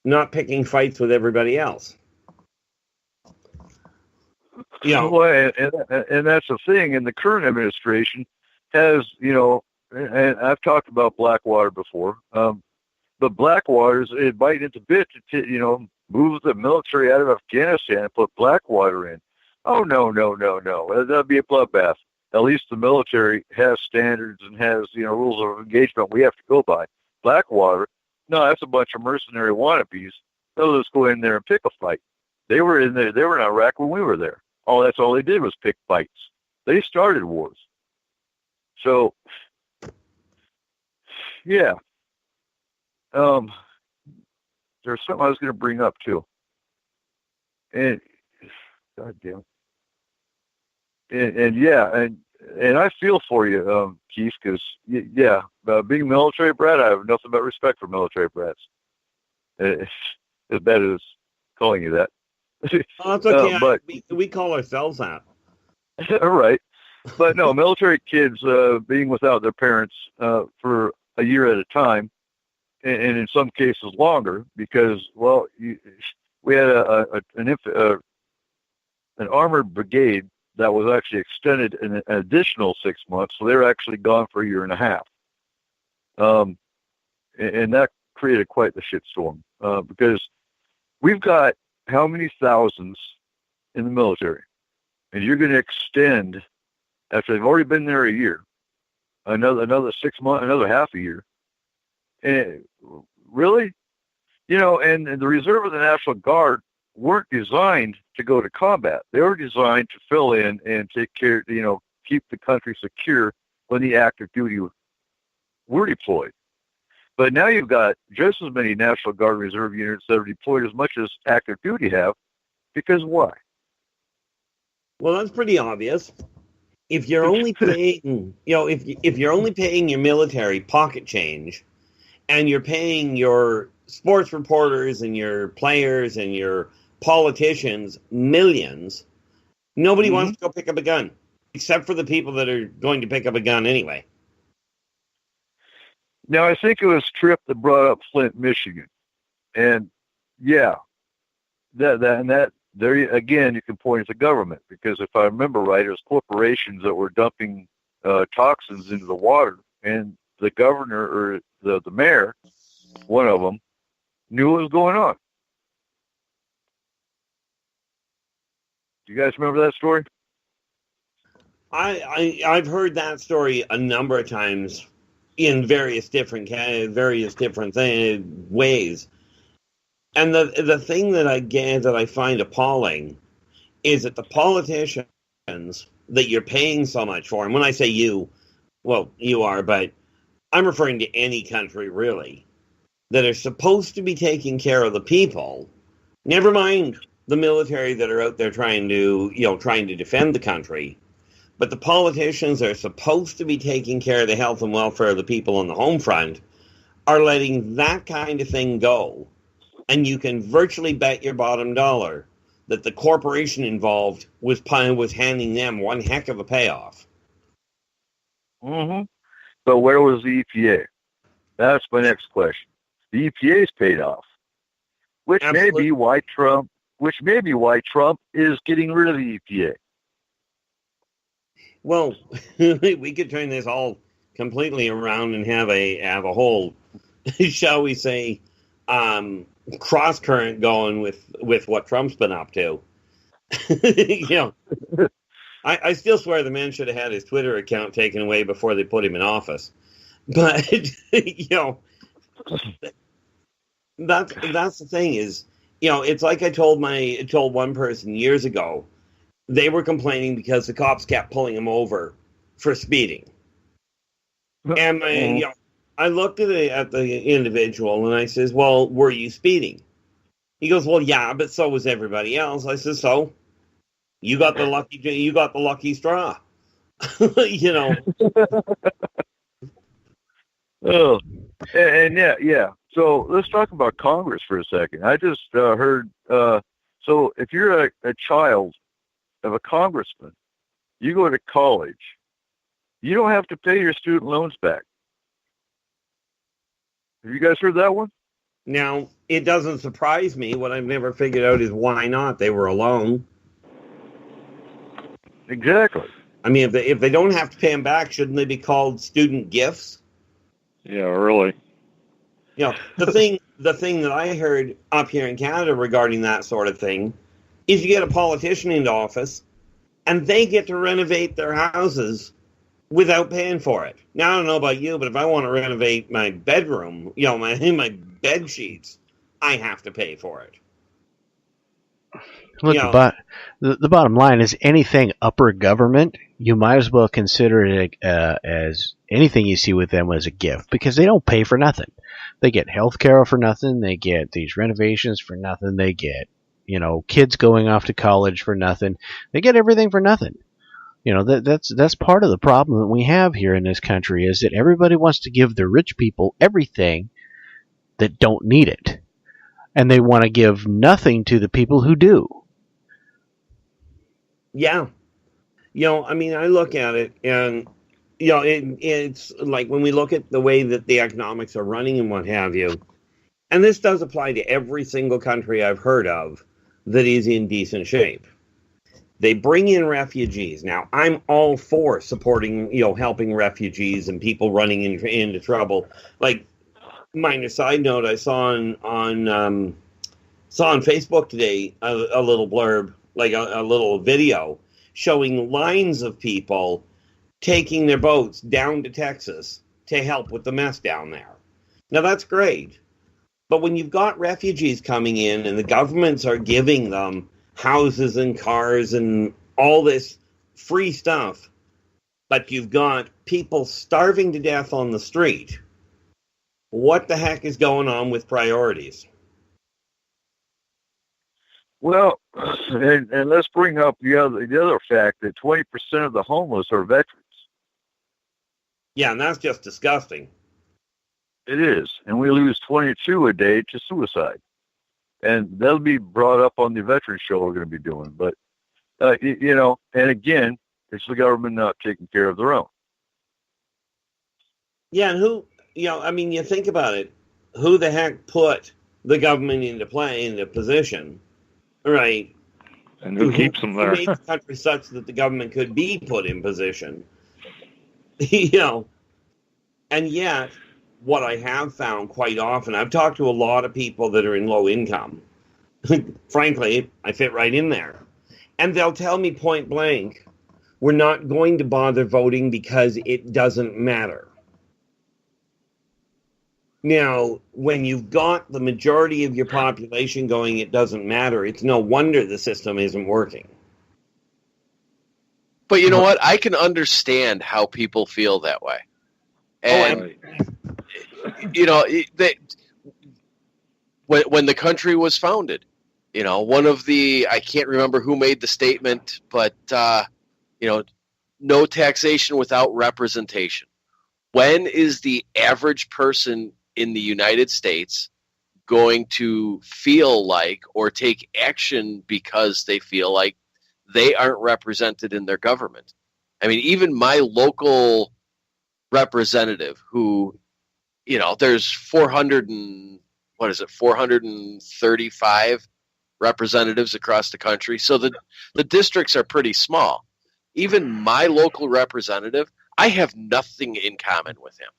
not picking fights with everybody else. Well, and that's the thing. And the current administration has, and I've talked about Blackwater before, but Blackwater's biting into bit to, move the military out of Afghanistan and put Blackwater in. Oh, no. That'd be a bloodbath. At least the military has standards and has, rules of engagement we have to go by. Blackwater, no, that's a bunch of mercenary wannabes. They'll just go in there and pick a fight. They were in Iraq when we were there. That's all they did was pick fights. They started wars. So, yeah. There's something I was going to bring up too. And God damn. And I feel for you, Keith, because being military brat, I have nothing but respect for military brats. As bad as calling you that. Oh, that's okay. But we call ourselves that. All right. But no, military kids being without their parents for a year at a time, and in some cases longer, because we had an armored brigade that was actually extended an additional 6 months, so they were actually gone for a year and a half. And that created quite the shitstorm because we've got how many thousands in the military, and you're going to extend after they've already been there a year, another 6 months, another half a year. And really, and the reserve of the National Guard weren't designed to go to combat. They were designed to fill in and take care, keep the country secure when the active duty were deployed. But now you've got just as many National Guard reserve units that are deployed as much as active duty have. Because why? Well, that's pretty obvious. If you're only paying, if you're only paying your military pocket change, and you're paying your sports reporters and your players and your politicians millions, nobody wants to go pick up a gun, except for the people that are going to pick up a gun anyway. Now, I think it was Tripp that brought up Flint, Michigan. And, yeah, that there again, you can point at the government, because if I remember right, it was corporations that were dumping toxins into the water, and the governor or the mayor, one of them, knew what was going on. Do you guys remember that story? I've heard that story a number of times in various different ways. And the thing that I find appalling is that the politicians that you're paying so much for, and when I say you, well, you are, but I'm referring to any country really, that are supposed to be taking care of the people, never mind the military that are out there trying to defend the country, but the politicians that are supposed to be taking care of the health and welfare of the people on the home front are letting that kind of thing go. And you can virtually bet your bottom dollar that the corporation involved was handing them one heck of a payoff. Mm-hmm. But where was the EPA? That's my next question. The EPA's paid off, which may be why Trump is getting rid of the EPA. Well, we could turn this all completely around and have a whole, shall we say, cross current going with what Trump's been up to. I still swear the man should have had his Twitter account taken away before they put him in office. But that's the thing is, it's like I told one person years ago. They were complaining because the cops kept pulling them over for speeding, and I looked at the individual and I says, "Well, were you speeding?" He goes, "Well, yeah, but so was everybody else." I says, "So you got the lucky straw." Oh, and yeah. So let's talk about Congress for a second. I just heard. So if you're a child of a congressman, you go to college, you don't have to pay your student loans back. Have you guys heard that one? Now, it doesn't surprise me. What I've never figured out is why not. They were alone. Exactly. I mean, if they don't have to pay them back, shouldn't they be called student gifts? Yeah, really. You know, the thing that I heard up here in Canada regarding that sort of thing is you get a politician into office and they get to renovate their houses without paying for it. Now, I don't know about you, but if I want to renovate my bedroom, you know, my bed sheets, I have to pay for it. Look, the bottom line is anything upper government, you might as well consider it as anything you see with them as a gift, because they don't pay for nothing. They get health care for nothing. They get these renovations for nothing. They get, you know, kids going off to college for nothing. They get everything for nothing. You know, that's part of the problem that we have here in this country, is that everybody wants to give the rich people everything that don't need it, and they want to give nothing to the people who do. Yeah. You know, I mean, I look at it and, you know, it's like when we look at the way that the economics are running and what have you, and this does apply to every single country I've heard of that is in decent shape. They bring in refugees. Now, I'm all for supporting, you know, helping refugees and people running into trouble. Like, minor side note, I saw on Facebook today a little blurb, like a little video showing lines of people taking their boats down to Texas to help with the mess down there. Now, that's great. But when you've got refugees coming in and the governments are giving them houses and cars and all this free stuff, but you've got people starving to death on the street, what the heck is going on with priorities? Well, and let's bring up the other fact that 20% of the homeless are veterans. Yeah, and that's just disgusting. It is. And we lose 22 a day to suicide. And that'll be brought up on the veteran show we're going to be doing. But, you know, and again, it's the government not taking care of their own. Yeah, and who, you know, I mean, you think about it. Who the heck put the government into position, right? And who keeps them there? Who made the country such that the government could be put in position? You know, and yet, what I have found quite often, I've talked to a lot of people that are in low income. Frankly, I fit right in there. And they'll tell me point blank, we're not going to bother voting because it doesn't matter. Now, when you've got the majority of your population going, it doesn't matter, it's no wonder the system isn't working. But you know what? I can understand how people feel that way. And, you know, when the country was founded, you know, one of the, I can't remember who made the statement, but, you know, no taxation without representation. When is the average person in the United States going to feel like or take action because they feel like they aren't represented in their government? I mean, even my local representative who, you know, there's 435 representatives across the country. So the districts are pretty small. Even my local representative, I have nothing in common with him.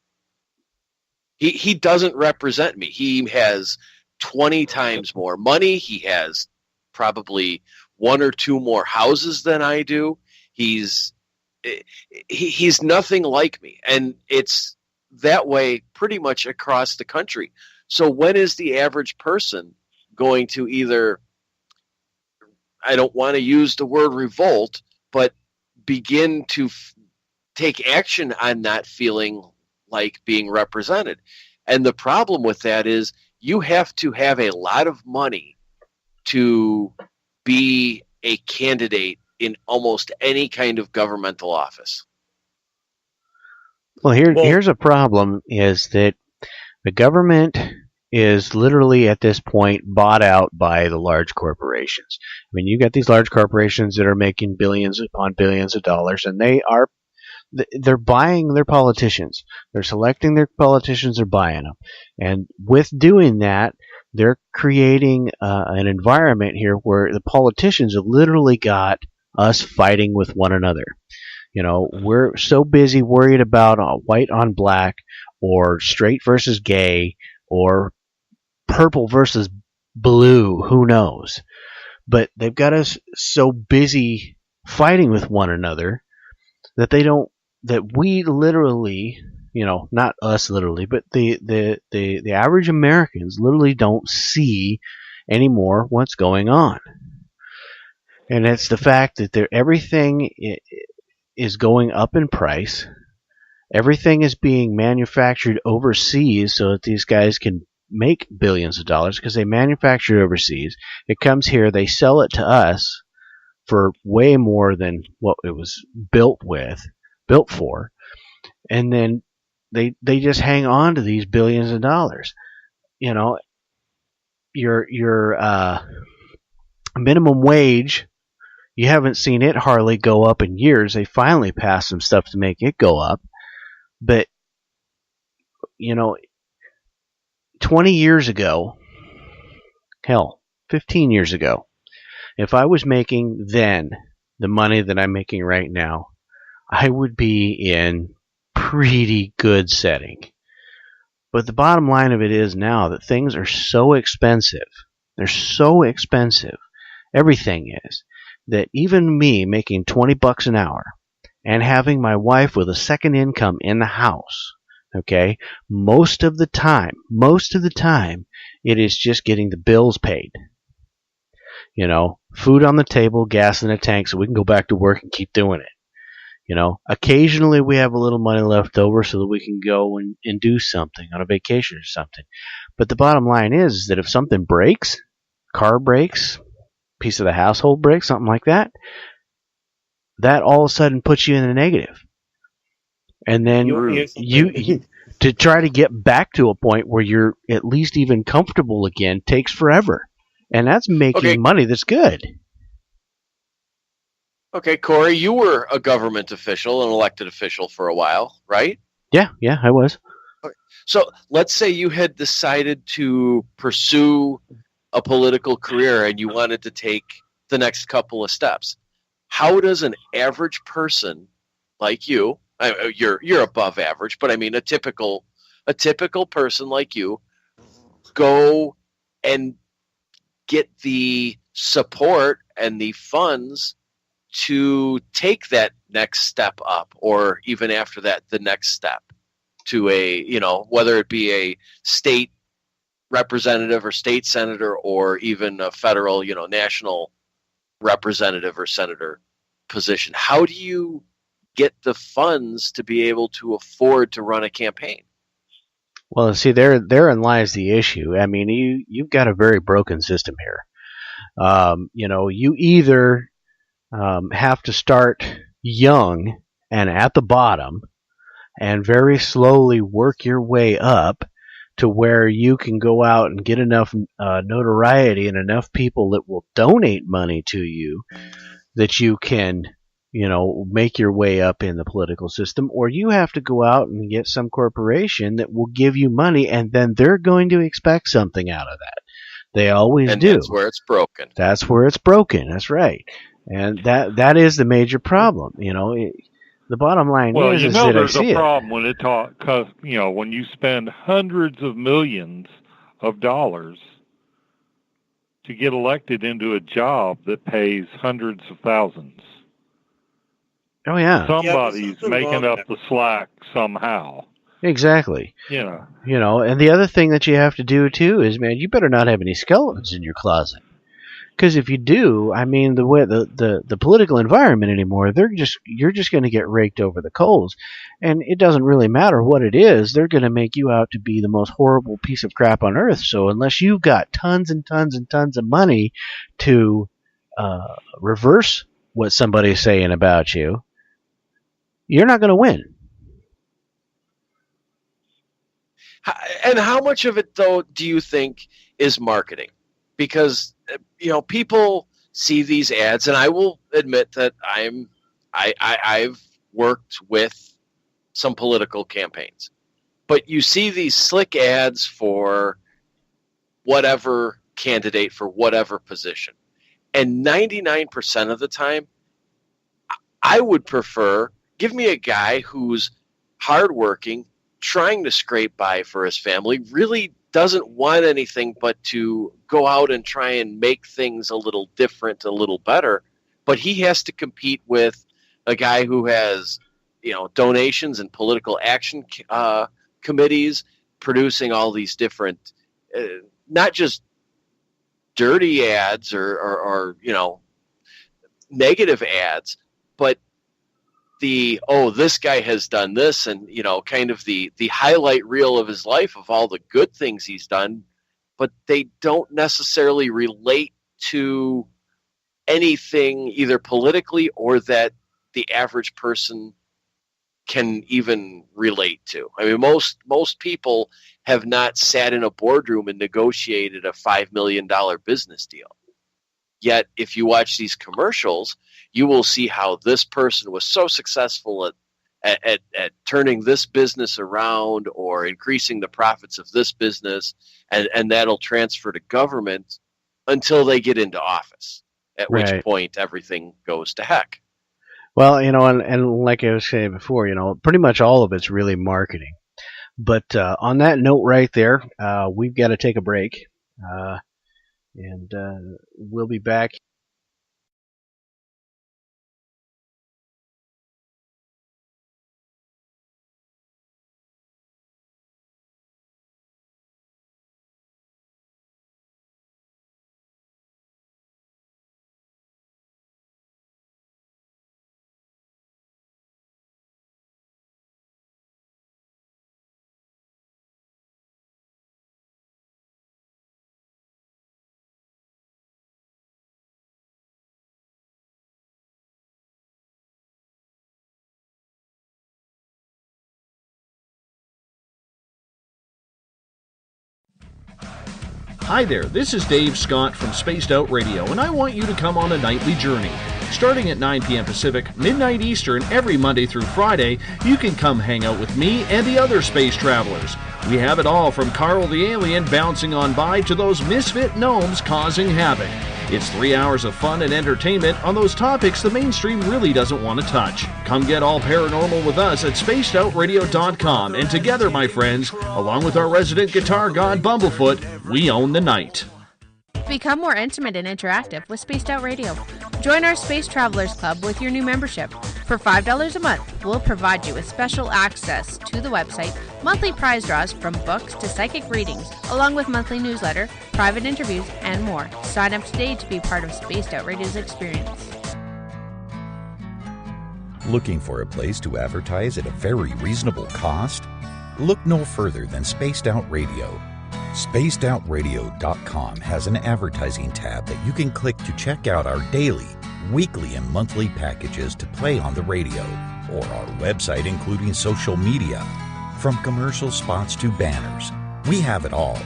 He doesn't represent me. He has 20 times more money. He has probably 1 or 2 more houses than I do. He's nothing like me. And it's that way pretty much across the country. So when is the average person going to either, I don't want to use the word revolt, but begin to take action on not feeling like being represented? And the problem with that is you have to have a lot of money to be a candidate in almost any kind of governmental office. Well, here's a problem, is that the government is literally at this point bought out by the large corporations. I mean, you got these large corporations that are making billions upon billions of dollars, and they're buying their politicians. They're selecting their politicians, they're buying them. And with doing that, they're creating an environment here where the politicians have literally got us fighting with one another. We're so busy worried about white on black, or straight versus gay, or purple versus blue, who knows. But they've got us so busy fighting with one another that we literally, not us literally, but the average Americans literally don't see anymore what's going on. And it's the fact that everything is going up in price. Everything is being manufactured overseas so that these guys can make billions of dollars because they manufacture it overseas. It comes here, they sell it to us for way more than what it was built for, and then they just hang on to these billions of dollars. Your minimum wage, you haven't seen it hardly go up in years. They finally passed some stuff to make it go up. But, 20 years ago, hell, 15 years ago, if I was making then the money that I'm making right now, I would be in pretty good setting. But the bottom line of it is now that things are so expensive. They're so expensive. Everything is. That even me making $20 an hour and having my wife with a second income in the house, okay, most of the time, it is just getting the bills paid. Food on the table, gas in the tank so we can go back to work and keep doing it. Occasionally we have a little money left over so that we can go and do something on a vacation or something. But the bottom line is that if something breaks, car breaks, piece of the household breaks, something like that, that all of a sudden puts you in the negative. And then you to try to get back to a point where you're at least even comfortable again takes forever. And that's making money that's good. Okay, Corey, you were a government official, an elected official for a while, right? Yeah, I was. Okay. So let's say you had decided to pursue a political career and you wanted to take the next couple of steps. How does an average person like you, you're above average, but I mean a typical person like you, go and get the support and the funds to take that next step up, or even after that, the next step to whether it be a state representative or state senator, or even a federal, national representative or senator position? How do you get the funds to be able to afford to run a campaign? Well, see, therein lies the issue. I mean, you've got a very broken system here. You either have to start young and at the bottom and very slowly work your way up to where you can go out and get enough notoriety and enough people that will donate money to you that you can, make your way up in the political system, or you have to go out and get some corporation that will give you money, and then they're going to expect something out of that. They always do. That's where it's broken. That's where it's broken. That's right. And that is the major problem. The bottom line is that there's I see a problem when because when you spend hundreds of millions of dollars to get elected into a job that pays hundreds of thousands. Oh yeah. Somebody's making up the slack somehow. Exactly. And the other thing that you have to do too is, man, you better not have any skeletons in your closet. Because if you do, I mean, the way the political environment anymore, you're just going to get raked over the coals, and it doesn't really matter what it is. They're going to make you out to be the most horrible piece of crap on earth. So unless you've got tons and tons and tons of money to reverse what somebody's saying about you, you're not going to win. And how much of it, though, do you think is marketing? Because people see these ads, and I will admit that I've worked with some political campaigns, but you see these slick ads for whatever candidate for whatever position, and 99% of the time, I would prefer, give me a guy who's hardworking, trying to scrape by for his family, really doesn't want anything but to go out and try and make things a little different, a little better. But he has to compete with a guy who has, donations and political action committees producing all these different, not just dirty ads or negative ads, but this guy has done this, and kind of the highlight reel of his life of all the good things he's done, but they don't necessarily relate to anything either politically or that the average person can even relate to. I mean, most people have not sat in a boardroom and negotiated a $5 million business deal. Yet, if you watch these commercials, you will see how this person was so successful at turning this business around or increasing the profits of this business, and that'll transfer to government until they get into office, at which point everything goes to heck. Well, and like I was saying before, pretty much all of it's really marketing. But on that note right there, we've got to take a break. And we'll be back. Hi there, this is Dave Scott from Spaced Out Radio, and I want you to come on a nightly journey. Starting at 9 p.m. Pacific, midnight Eastern, every Monday through Friday, you can come hang out with me and the other space travelers. We have it all from Carl the Alien bouncing on by to those misfit gnomes causing havoc. It's 3 hours of fun and entertainment on those topics the mainstream really doesn't want to touch. Come get all paranormal with us at spacedoutradio.com, and together, my friends, along with our resident guitar god Bumblefoot, we own the night. Become more intimate and interactive with Spaced Out Radio. Join our Space Travelers Club with your new membership. For $5 a month, we'll provide you with special access to the website, monthly prize draws from books to psychic readings, along with monthly newsletter, private interviews, and more. Sign up today to be part of Spaced Out Radio's experience. Looking for a place to advertise at a very reasonable cost? Look no further than Spaced Out Radio. SpacedOutRadio.com has an advertising tab that you can click to check out our daily, weekly, and monthly packages to play on the radio, or our website including social media. From commercial spots to banners, we have it all.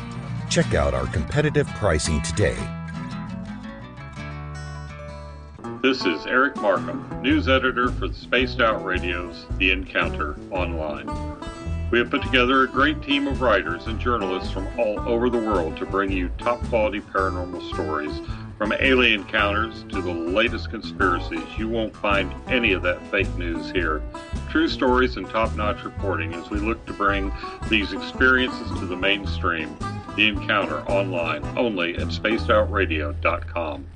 Check out our competitive pricing today. This is Eric Markham, news editor for the Spaced Out Radio's The Encounter Online. We have put together a great team of writers and journalists from all over the world to bring you top-quality paranormal stories, from alien encounters to the latest conspiracies. You won't find any of that fake news here. True stories and top-notch reporting as we look to bring these experiences to the mainstream. The Encounter Online, only at spacedoutradio.com.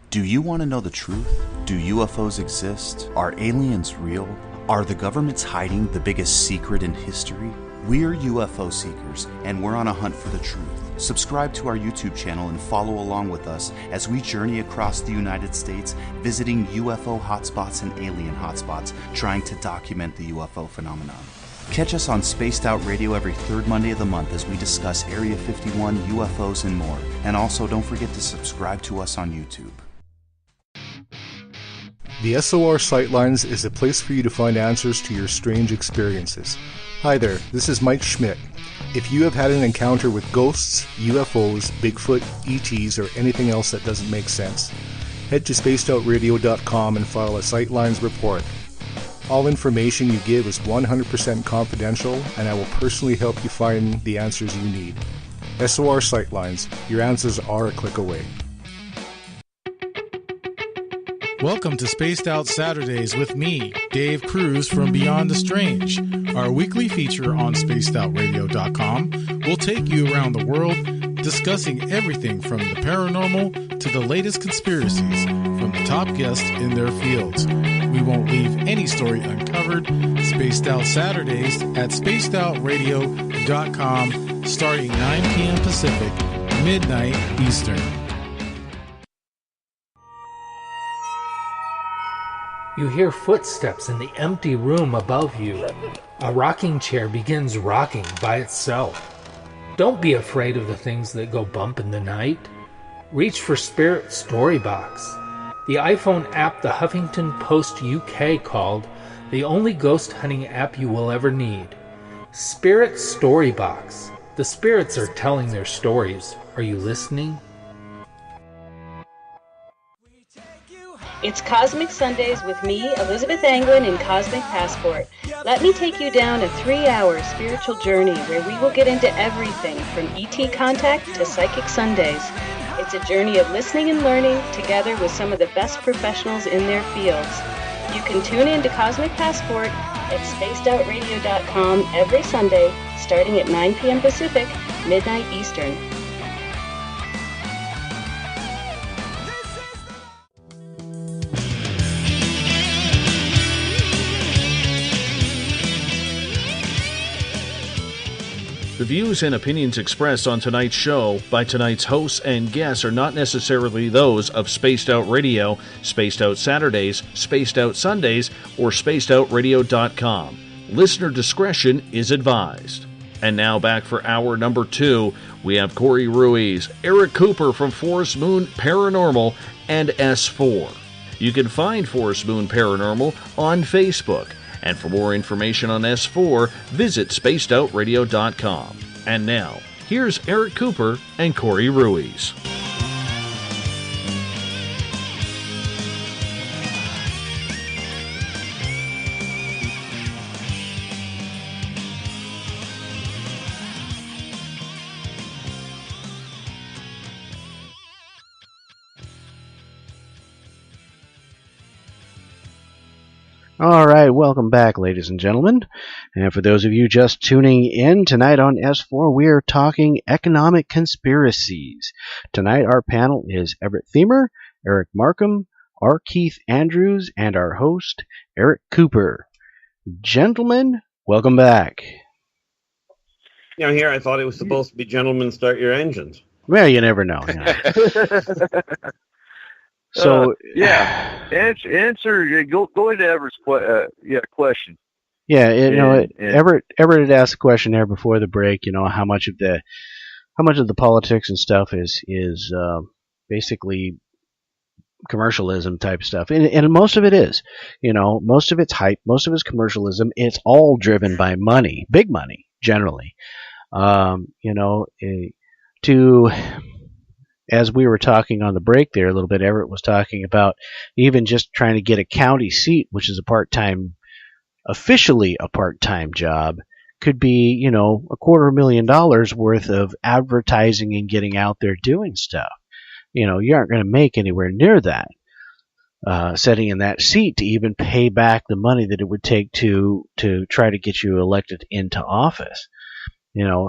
Do you want to know the truth? Do UFOs exist? Are aliens real? Are the governments hiding the biggest secret in history? We're UFO seekers, and we're on a hunt for the truth. Subscribe to our YouTube channel and follow along with us as we journey across the United States, visiting UFO hotspots and alien hotspots, trying to document the UFO phenomenon. Catch us on Spaced Out Radio every third Monday of the month as we discuss Area 51, UFOs, and more. And also, don't forget to subscribe to us on YouTube. The SOR Sightlines is a place for you to find answers to your strange experiences. Hi there, this is Mike Schmidt. If you have had an encounter with ghosts, UFOs, Bigfoot, ETs, or anything else that doesn't make sense, head to spacedoutradio.com and file a Sightlines report. All information you give is 100% confidential, and I will personally help you find the answers you need. SOR Sightlines, your answers are a click away. Welcome to Spaced Out Saturdays with me, Dave Cruz from Beyond the Strange. Our weekly feature on spacedoutradio.com will take you around the world discussing everything from the paranormal to the latest conspiracies from the top guests in their fields. We won't leave any story uncovered. Spaced Out Saturdays at spacedoutradio.com starting 9 p.m. Pacific, midnight Eastern. You hear footsteps in the empty room above you. A rocking chair begins rocking by itself. Don't be afraid of the things that go bump in the night. Reach for Spirit Storybox, the iPhone app the Huffington Post UK called the only ghost hunting app you will ever need. Spirit Storybox. The spirits are telling their stories. Are you listening? It's Cosmic Sundays with me, Elizabeth Anglin, in Cosmic Passport. Let me take you down a 3-hour spiritual journey where we will get into everything from ET contact to Psychic Sundays. It's a journey of listening and learning together with some of the best professionals in their fields. You can tune in to Cosmic Passport at spacedoutradio.com every Sunday starting at 9 p.m. Pacific, midnight Eastern. The views and opinions expressed on tonight's show by tonight's hosts and guests are not necessarily those of Spaced Out Radio, Spaced Out Saturdays, Spaced Out Sundays, or spacedoutradio.com. Listener discretion is advised. And now back for hour number 2, we have Corey Ruiz, Eric Cooper from Forest Moon Paranormal, and S4. You can find Forest Moon Paranormal on Facebook. And for more information on S4, visit spacedoutradio.com. And now, here's Eric Cooper and Corey Ruiz. All right, welcome back, ladies and gentlemen. And for those of you just tuning in, tonight on S4, we are talking economic conspiracies. Tonight, our panel is Everett Thiemer, Eric Markham, R. Keith Andrews, and our host, Eric Cooper. Gentlemen, welcome back. Now, here I thought it was supposed to be gentlemen, start your engines. Well, you never know. So answer. Go into Everett's question. Yeah, Everett had asked a question there before the break. You know, how much of the politics and stuff is basically commercialism type stuff, and most of it is. You know, most of it's hype, most of it's commercialism. It's all driven by money, big money, generally. As we were talking on the break there a little bit, Everett was talking about even just trying to get a county seat, which is officially a part-time job, could be, $250,000 worth of advertising and getting out there doing stuff. You aren't going to make anywhere near that, sitting in that seat to even pay back the money that it would take to try to get you elected into office.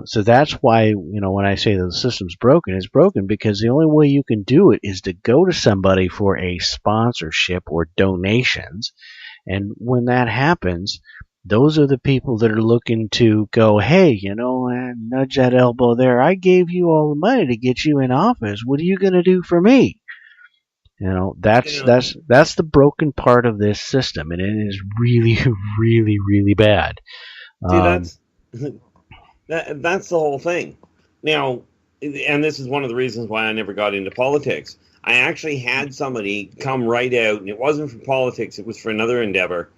So that's why, when I say that the system's broken, it's broken because the only way you can do it is to go to somebody for a sponsorship or donations. And when that happens, those are the people that are looking to go, hey, nudge that elbow there. I gave you all the money to get you in office. What are you going to do for me? That's the broken part of this system, and it is really, really, really bad. That's the whole thing. Now, and this is one of the reasons why I never got into politics. I actually had somebody come right out, and it wasn't for politics, it was for another endeavor.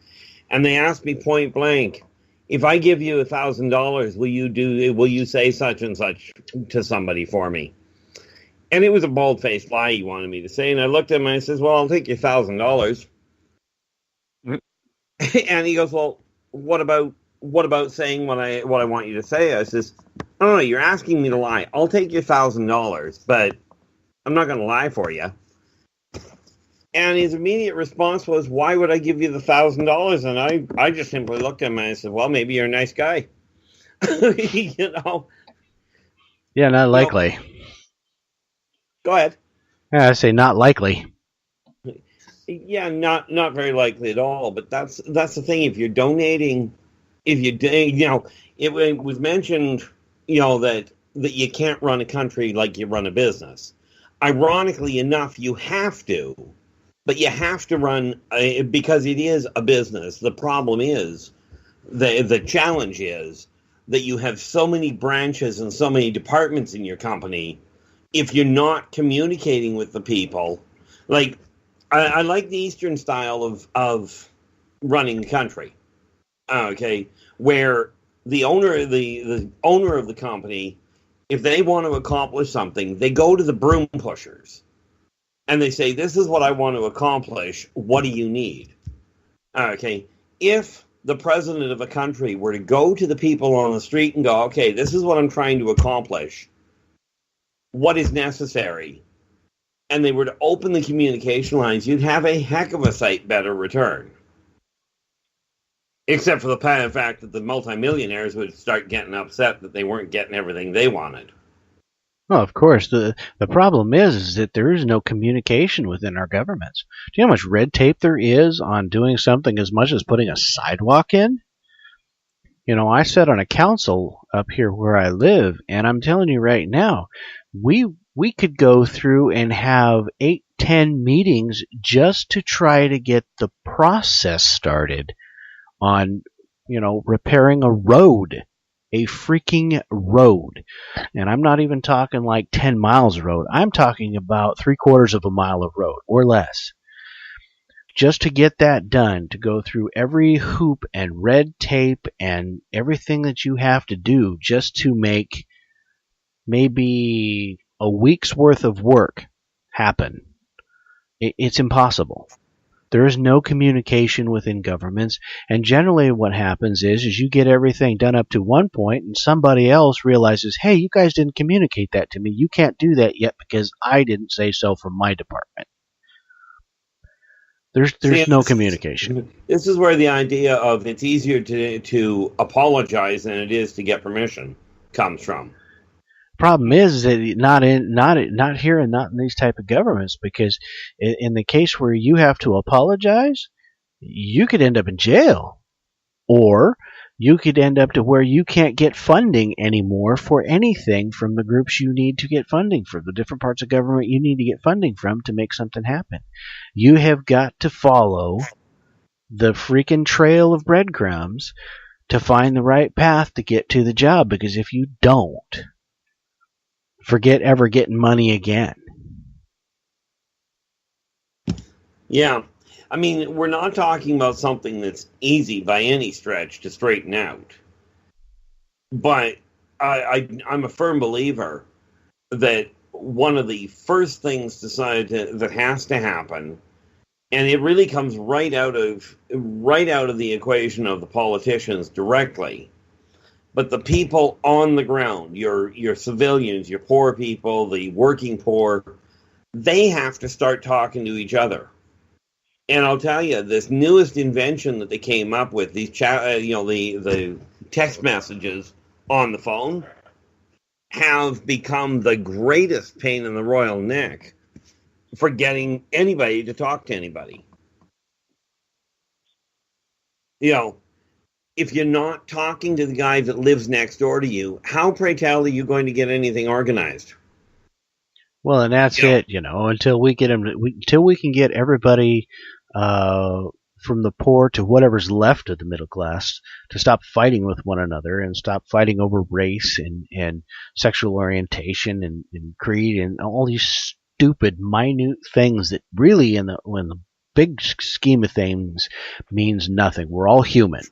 And they asked me point blank, if I give you $1,000, will you say such and such to somebody for me? And it was a bald-faced lie he wanted me to say. And I looked at him and I says, well, I'll take your $1,000. And he goes, well, what about saying what I want you to say? I says, oh, no, you're asking me to lie. I'll take your $1,000, but I'm not going to lie for you. And his immediate response was, "Why would I give you the $1,000?" And I just simply looked at him and I said, "Well, maybe you're a nice guy." You know. Yeah, not likely. Go ahead. Yeah, I say not likely. Yeah, not very likely at all. But that's the thing. If you're donating, it was mentioned, that you can't run a country like you run a business. Ironically enough, you have to, but you have to run because it is a business. The problem is, the challenge is that you have so many branches and so many departments in your company. If you're not communicating with the people, like I like the Eastern style of running the country. Okay, where the owner of the company, if they want to accomplish something, they go to the broom pushers and they say, "This is what I want to accomplish. What do you need?" Okay, if the president of a country were to go to the people on the street and go, "Okay, this is what I'm trying to accomplish. What is necessary?" and they were to open the communication lines, you'd have a heck of a sight better return. Except for the fact that the multimillionaires would start getting upset that they weren't getting everything they wanted. Well, of course, the problem is that there is no communication within our governments. Do you know how much red tape there is on doing something as much as putting a sidewalk in? I sat on a council up here where I live, and I'm telling you right now, we could go through and have 8-10 meetings just to try to get the process started on, repairing a road. A freaking road. And I'm not even talking like 10 miles of road. I'm talking about 3/4 of a mile of road or less. Just to get that done, to go through every hoop and red tape and everything that you have to do just to make maybe a week's worth of work happen. It's impossible. There is no communication within governments, and generally what happens is you get everything done up to one point, and somebody else realizes, "Hey, you guys didn't communicate that to me. You can't do that yet because I didn't say so from my department." There's no communication. This is where the idea of it's easier to apologize than it is to get permission comes from. Problem is that not here and not in these type of governments, because in the case where you have to apologize, you could end up in jail, or you could end up to where you can't get funding anymore for anything from the groups you need to get funding for, the different parts of government you need to get funding from to make something happen. You have got to follow the freaking trail of breadcrumbs to find the right path to get to the job, because if you don't, forget ever getting money again. Yeah. I mean, we're not talking about something that's easy by any stretch to straighten out. But I'm a firm believer that one of the first things that has to happen, and it really comes right out of the equation of the politicians directly, but the people on the ground, your civilians, your poor people, the working poor, they have to start talking to each other. And I'll tell you, this newest invention that they came up with, these the text messages on the phone, have become the greatest pain in the royal neck for getting anybody to talk to anybody. If you're not talking to the guy that lives next door to you, how, pray tell, are you going to get anything organized? Well, and that's it, until we can get everybody from the poor to whatever's left of the middle class to stop fighting with one another and stop fighting over race and sexual orientation and creed and all these stupid, minute things that really, in the big scheme of things, means nothing. We're all human.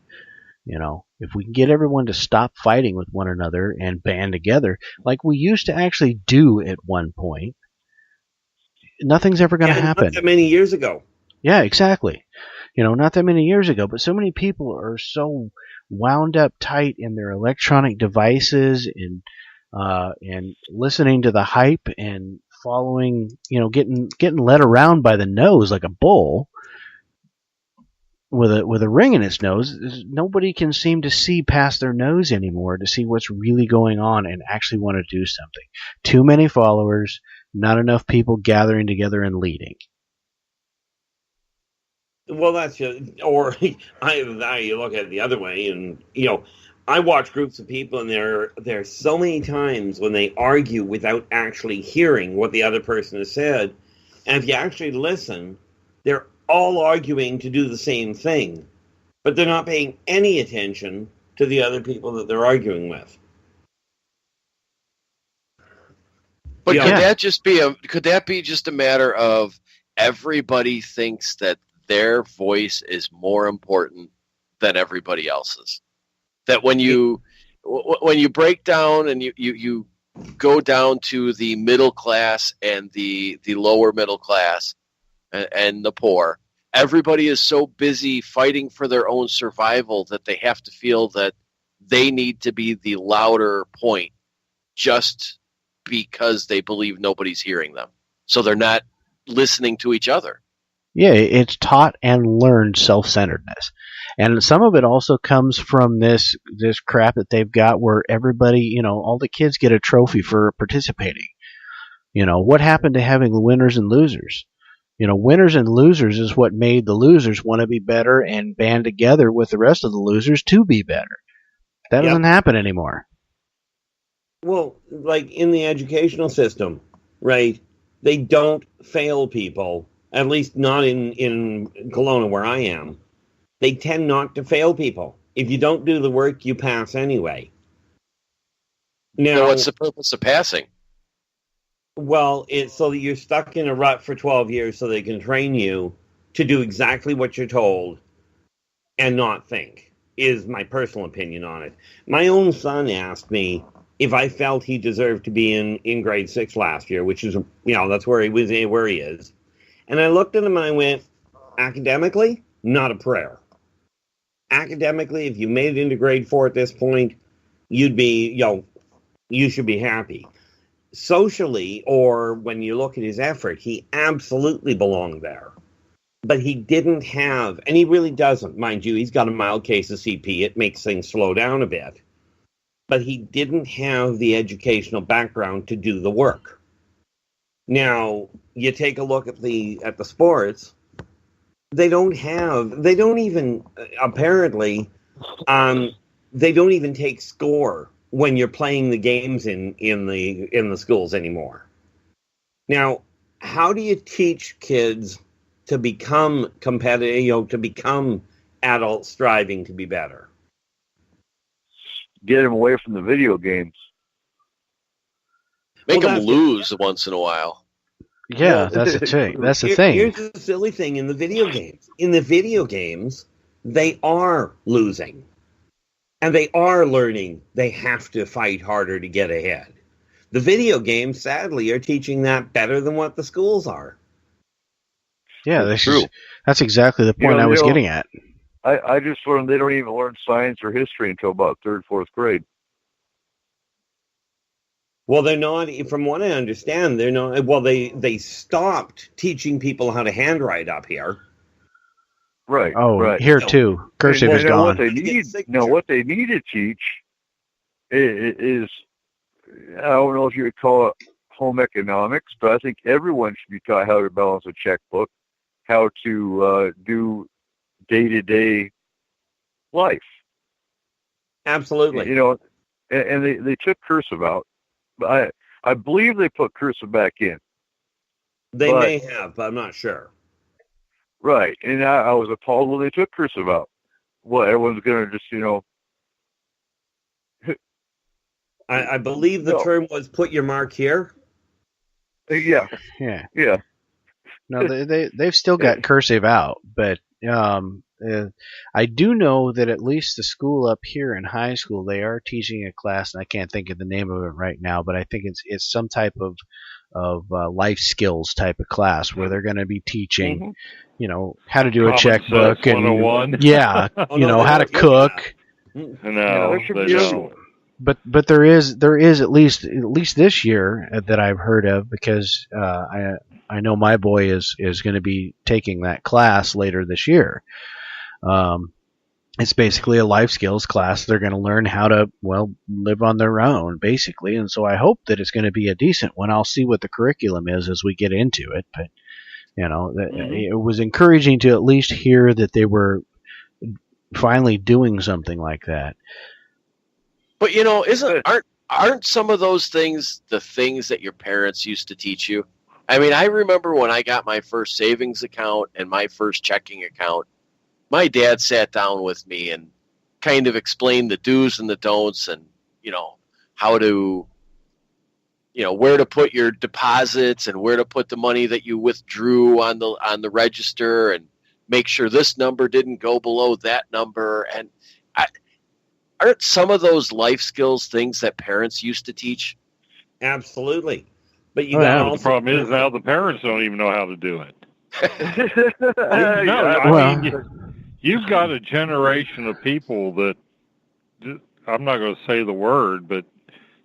If we can get everyone to stop fighting with one another and band together like we used to actually do at one point, nothing's ever going to happen. Not that many years ago. Yeah, exactly. Not that many years ago, but so many people are so wound up tight in their electronic devices and listening to the hype and following, getting led around by the nose like a bull with a ring in its nose. Nobody can seem to see past their nose anymore to see what's really going on and actually want to do something. Too many followers, not enough people gathering together and leading. Well, that's just, or I look at it the other way, and I watch groups of people, and there's so many times when they argue without actually hearing what the other person has said, and if you actually listen, they're all arguing to do the same thing, but they're not paying any attention to the other people that they're arguing with. But could that be just a matter of everybody thinks that their voice is more important than everybody else's? That when you break down and you go down to the middle class and the lower middle class and the poor, everybody is so busy fighting for their own survival that they have to feel that they need to be the louder point just because they believe nobody's hearing them. So they're not listening to each other. Yeah, it's taught and learned self-centeredness. And some of it also comes from this crap that they've got where everybody, all the kids get a trophy for participating. What happened to having winners and losers? Winners and losers is what made the losers want to be better and band together with the rest of the losers to be better. That doesn't happen anymore. Well, like in the educational system, right? They don't fail people, at least not in Kelowna where I am. They tend not to fail people. If you don't do the work, you pass anyway. Now, what's the purpose of passing? Well, it's so that you're stuck in a rut for 12 years so they can train you to do exactly what you're told and not think, is my personal opinion on it. My own son asked me if I felt he deserved to be in grade 6 last year, which is, that's where he was, where he is. And I looked at him and I went, academically, not a prayer. Academically, if you made it into grade 4 at this point, you'd be, you should be happy. Socially, or when you look at his effort, he absolutely belonged there. But he didn't have, and he really doesn't, mind you, he's got a mild case of CP. It makes things slow down a bit. But he didn't have the educational background to do the work. Now, you take a look at the sports, they don't even take score when you're playing the games in the schools anymore. Now, how do you teach kids to become competitive, to become adults striving to be better? Get them away from the video games. Make them lose once in a while. Yeah, that's the thing. That's the thing. Here's the silly thing in the video games. In the video games, they are losing. And they are learning they have to fight harder to get ahead. The video games, sadly, are teaching that better than what the schools are. Yeah, that's true. That's exactly the point I was getting at. I just learned they don't even learn science or history until about 3rd, 4th grade. Well, they're not, from what I understand, they're not, well, they stopped teaching people how to handwrite up here. Right. Oh, right. Here too. Cursive is gone. What they need to teach is, I don't know if you would call it home economics, but I think everyone should be taught how to balance a checkbook, how to do day-to-day life. Absolutely. And they took cursive out. I believe they put cursive back in. They may have, but I'm not sure. Right, and I was appalled when they took cursive out. Well, everyone's going to just, I believe the term was "put your mark here." Yeah. No, they've still got cursive out, but I do know that at least the school up here in high school, they are teaching a class, and I can't think of the name of it right now, but I think it's some type of life skills type of class where they're going to be teaching, how to do a checkbook and how to cook. No, they don't. But there is at least this year that I've heard of, because I know my boy is going to be taking that class later this year. It's basically a life skills class. They're going to learn how to, live on their own, basically. And so I hope that it's going to be a decent one. I'll see what the curriculum is as we get into it. But, it was encouraging to at least hear that they were finally doing something like that. But, aren't some of those things the things that your parents used to teach you? I mean, I remember when I got my first savings account and my first checking account, my dad sat down with me and kind of explained the do's and the don'ts, and, how to, where to put your deposits and where to put the money that you withdrew on the register, and make sure this number didn't go below that number. And aren't some of those life skills things that parents used to teach? Absolutely. But the problem is now the parents don't even know how to do it. You've got a generation of people that, I'm not going to say the word, but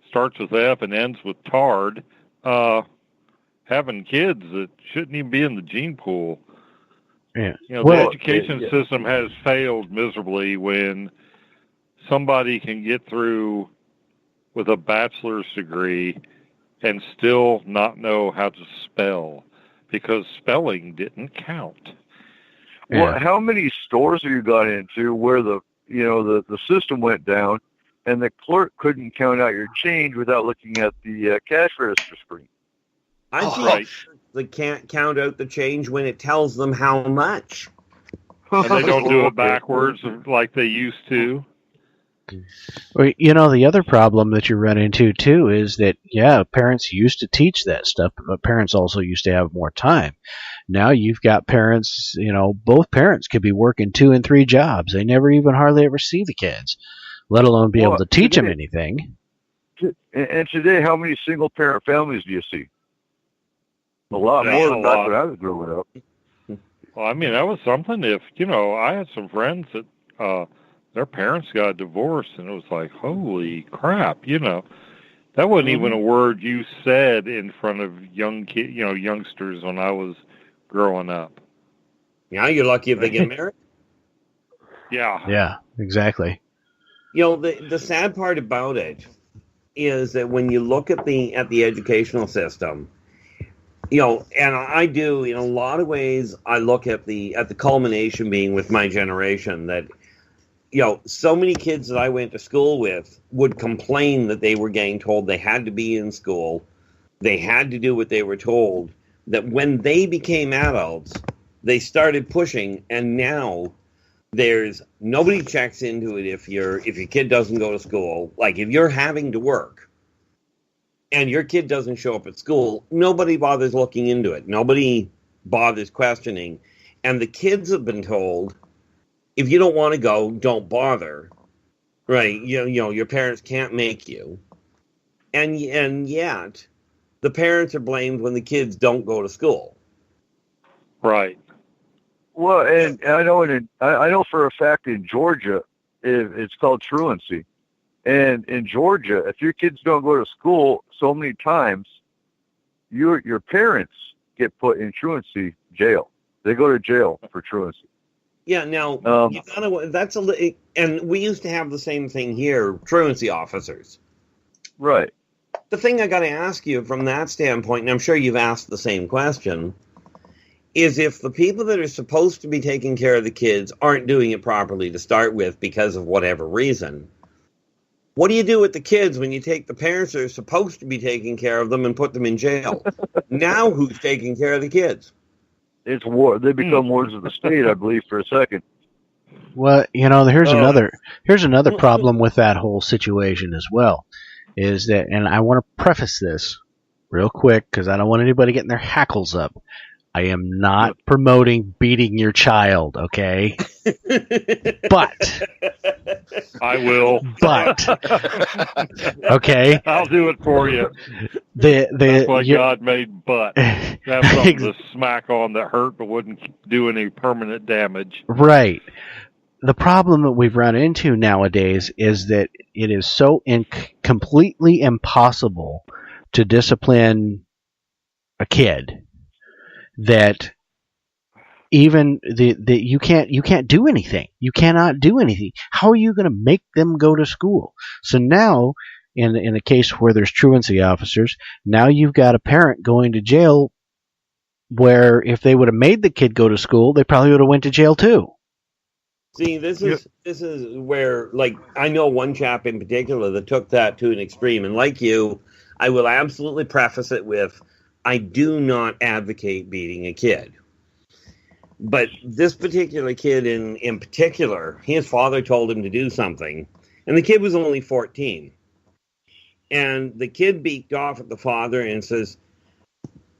starts with F and ends with tard, having kids that shouldn't even be in the gene pool. Yeah. The education system has failed miserably when somebody can get through with a bachelor's degree and still not know how to spell, because spelling didn't count. Well, how many stores have you got into where the system went down and the clerk couldn't count out your change without looking at the cash register screen? I think they can't count out the change when it tells them how much. And they don't do it backwards like they used to. Well, the other problem that you run into, too, is that, parents used to teach that stuff, but parents also used to have more time. Now you've got parents, both parents could be working 2 and 3 jobs. They never even hardly ever see the kids, let alone be able to teach them anything. And today, how many single-parent families do you see? A lot more than back when I was growing up. Well, I mean, that was something. If, I had some friends that their parents got divorced, and it was like, holy crap, that wasn't even a word you said in front of youngsters when I was growing up. Now you're lucky if they get married. Yeah, exactly. The sad part about it is that when you look at the educational system, and I do, in a lot of ways, I look at the culmination being with my generation that, so many kids that I went to school with would complain that they were getting told they had to be in school, they had to do what they were told, that when they became adults, they started pushing, and now there's nobody checks into it if your kid doesn't go to school. Like, if you're having to work and your kid doesn't show up at school, nobody bothers looking into it. Nobody bothers questioning. And the kids have been told, if you don't want to go, don't bother. Right? Your parents can't make you. And yet, the parents are blamed when the kids don't go to school. Right. Well, and I know for a fact in Georgia, it's called truancy. And in Georgia, if your kids don't go to school so many times, your parents get put in truancy jail. They go to jail for truancy. Yeah, now, and we used to have the same thing here, truancy officers. Right. The thing I got to ask you from that standpoint, and I'm sure you've asked the same question, is if the people that are supposed to be taking care of the kids aren't doing it properly to start with because of whatever reason, what do you do with the kids when you take the parents that are supposed to be taking care of them and put them in jail? Now who's taking care of the kids? It's war. They become wards of the state, I believe, for a second. Well, here's another problem with that whole situation as well, is that, and I want to preface this real quick because I don't want anybody getting their hackles up. I am not promoting beating your child, okay? But I will. But okay, I'll do it for you. That's why God made butt. Have something to smack on that hurt but wouldn't do any permanent damage. Right. the problem that we've run into nowadays is that it is so completely impossible to discipline a kid that even you can't do anything. You cannot do anything. How are you going to make them go to school? So now, in a case where there's truancy officers, now you've got a parent going to jail where if they would have made the kid go to school, they probably would have went to jail too. See, this is where, like, I know one chap in particular that took that to an extreme, and like you, I will absolutely preface it with, I do not advocate beating a kid. But this particular kid in particular, his father told him to do something, and the kid was only 14. And the kid beaked off at the father and says,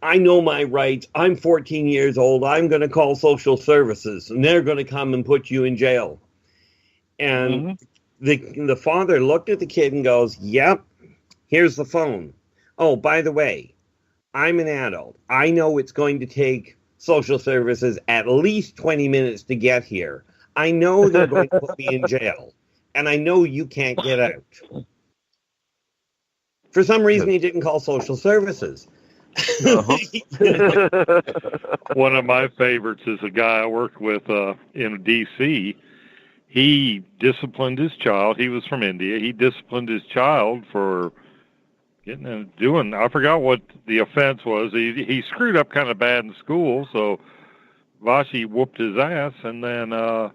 I know my rights. I'm 14 years old. I'm going to call social services, and they're going to come and put you in jail. And the father looked at the kid and goes, yep, here's the phone. Oh, by the way, I'm an adult. I know it's going to take social services at least 20 minutes to get here. I know they're going to put me in jail, and I know you can't get out. For some reason, he didn't call social services. One of my favorites is a guy I worked with in D.C. He disciplined his child. He was from India. He disciplined his child for doing. I forgot what the offense was. He screwed up kind of bad in school, so Vashi whooped his ass, and then the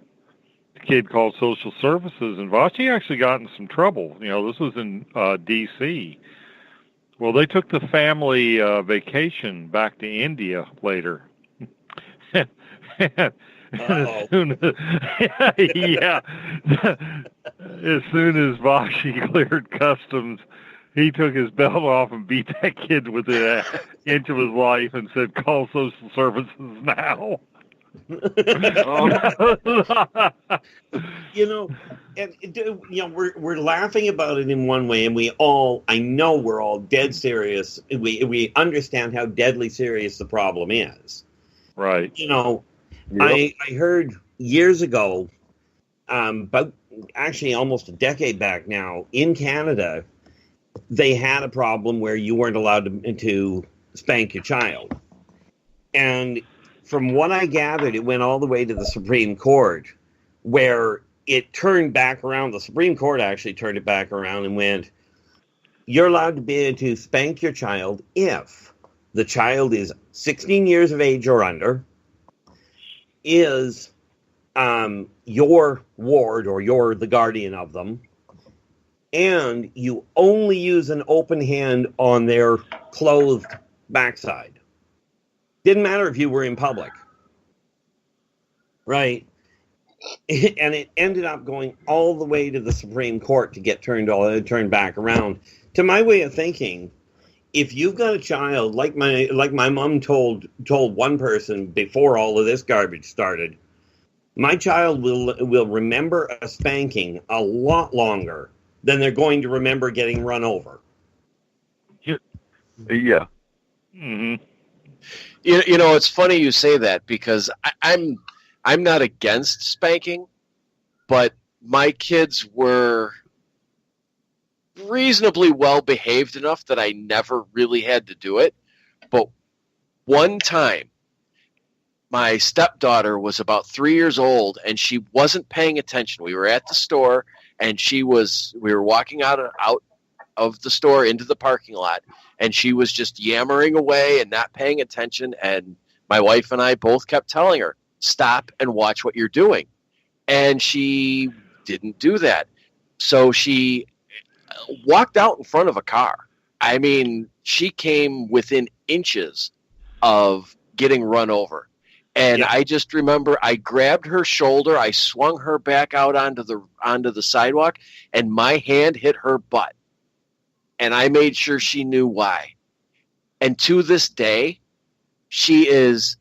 kid called social services, and Vashi actually got in some trouble. This was in D.C. Well, they took the family vacation back to India later. As soon as Vashi cleared customs, he took his belt off and beat that kid within an inch of his life and said, call social services now. We're laughing about it in one way, and I know we're all dead serious. We understand how deadly serious the problem is. Right. I heard years ago, but actually almost a decade back now, in Canada, they had a problem where you weren't allowed to spank your child. And from what I gathered, it went all the way to the Supreme Court, where it turned back around. The Supreme Court actually turned it back around and went, you're allowed to be able to spank your child if the child is 16 years of age or under, is your ward or you're the guardian of them, and you only use an open hand on their clothed backside. Didn't matter if you were in public. Right? And it ended up going all the way to the Supreme Court to get turned back around. To my way of thinking, if you've got a child, like my mom told one person before all of this garbage started, my child will remember a spanking a lot longer than they're going to remember getting run over. Yeah. Mm-hmm. It's funny you say that, because I'm not against spanking, but my kids were reasonably well behaved enough that I never really had to do it. But one time, my stepdaughter was about 3 years old, and she wasn't paying attention. We were at the store, and we were walking out of the store into the parking lot, and she was just yammering away and not paying attention. And my wife and I both kept telling her, stop and watch what you're doing. And she didn't do that. So she walked out in front of a car. I mean, she came within inches of getting run over. And I just remember I grabbed her shoulder, I swung her back out onto the sidewalk, and my hand hit her butt. And I made sure she knew why. And to this day, she is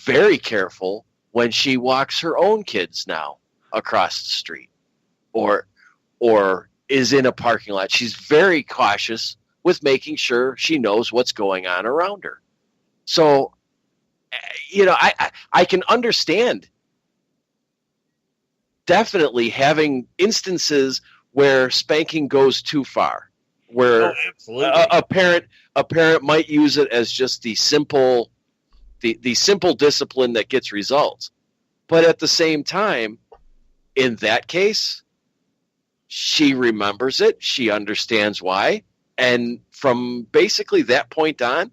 very careful when she walks her own kids now across the street or is in a parking lot. She's very cautious with making sure she knows what's going on around her. So, I can understand definitely having instances where spanking goes too far, where a parent might use it as just the simple discipline that gets results. But at the same time, in that case, she remembers it, she understands why, and from basically that point on,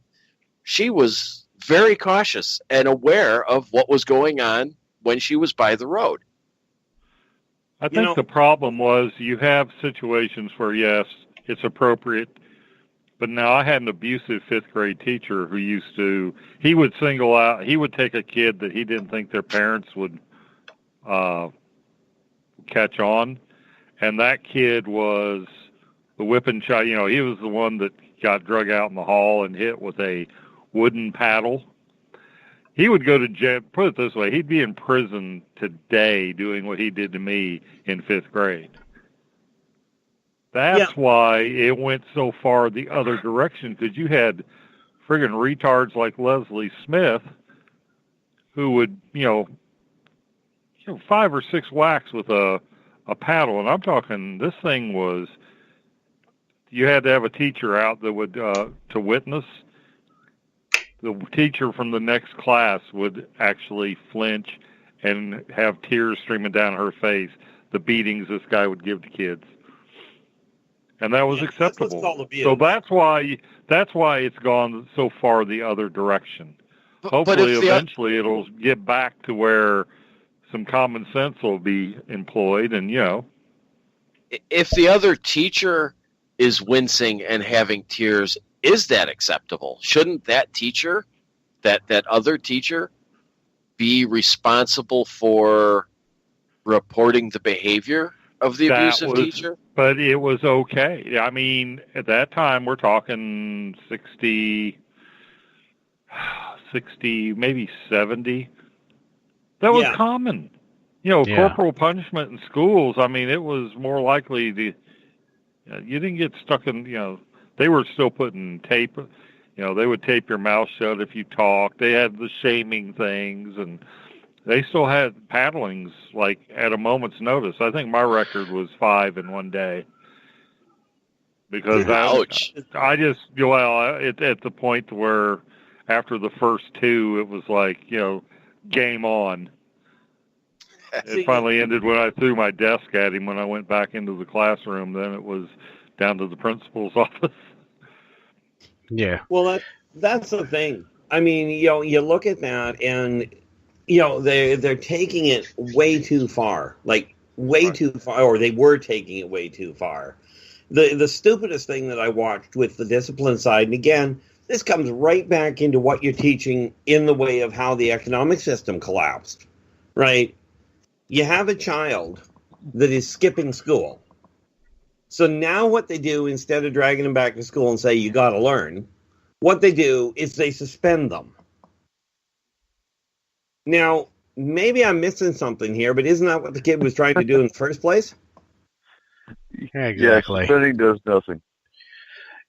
she was very cautious and aware of what was going on when she was by the road. I think the problem was you have situations where, yes, it's appropriate, but now I had an abusive fifth grade teacher who he would take a kid that he didn't think their parents would catch on, and that kid was the whipping child. He was the one that got drug out in the hall and hit with a wooden paddle. He would go to jail. Put it this way, he'd be in prison today doing what he did to me in fifth grade. That's why it went so far the other direction, because you had friggin' retards like Leslie Smith who would, 5 or 6 whacks with a paddle. And I'm talking, this thing was, you had to have a teacher out that would, to witness. The teacher from the next class would actually flinch and have tears streaming down her face, the beatings this guy would give to kids. And that was acceptable. So that's why it's gone so far the other direction. Hopefully, eventually it'll get back to where some common sense will be employed, and if the other teacher is wincing and having tears, is that acceptable? Shouldn't that teacher, that other teacher, be responsible for reporting the behavior of the abusive teacher? But it was okay. I mean, at that time, we're talking 60, maybe 70. That was common. Corporal punishment in schools, I mean, it was more likely you didn't get stuck in, they were still putting tape, they would tape your mouth shut if you talked. They had the shaming things, and they still had paddlings, like, at a moment's notice. I think my record was 5 in one day. Because I just, at the point where after the first 2, it was like, game on. It finally ended when I threw my desk at him when I went back into the classroom. Then it was down to the principal's office. Yeah. Well, that's the thing. I mean, you look at that, and they're taking it way too far, too far, or they were taking it way too far. The stupidest thing that I watched with the discipline side, and again, this comes right back into what you're teaching in the way of how the economic system collapsed, right? You have a child that is skipping school. So now what they do, instead of dragging them back to school and say, you got to learn, what they do is they suspend them. Now, maybe I'm missing something here, but isn't that what the kid was trying to do in the first place? Yeah, exactly. Yeah, suspending does nothing.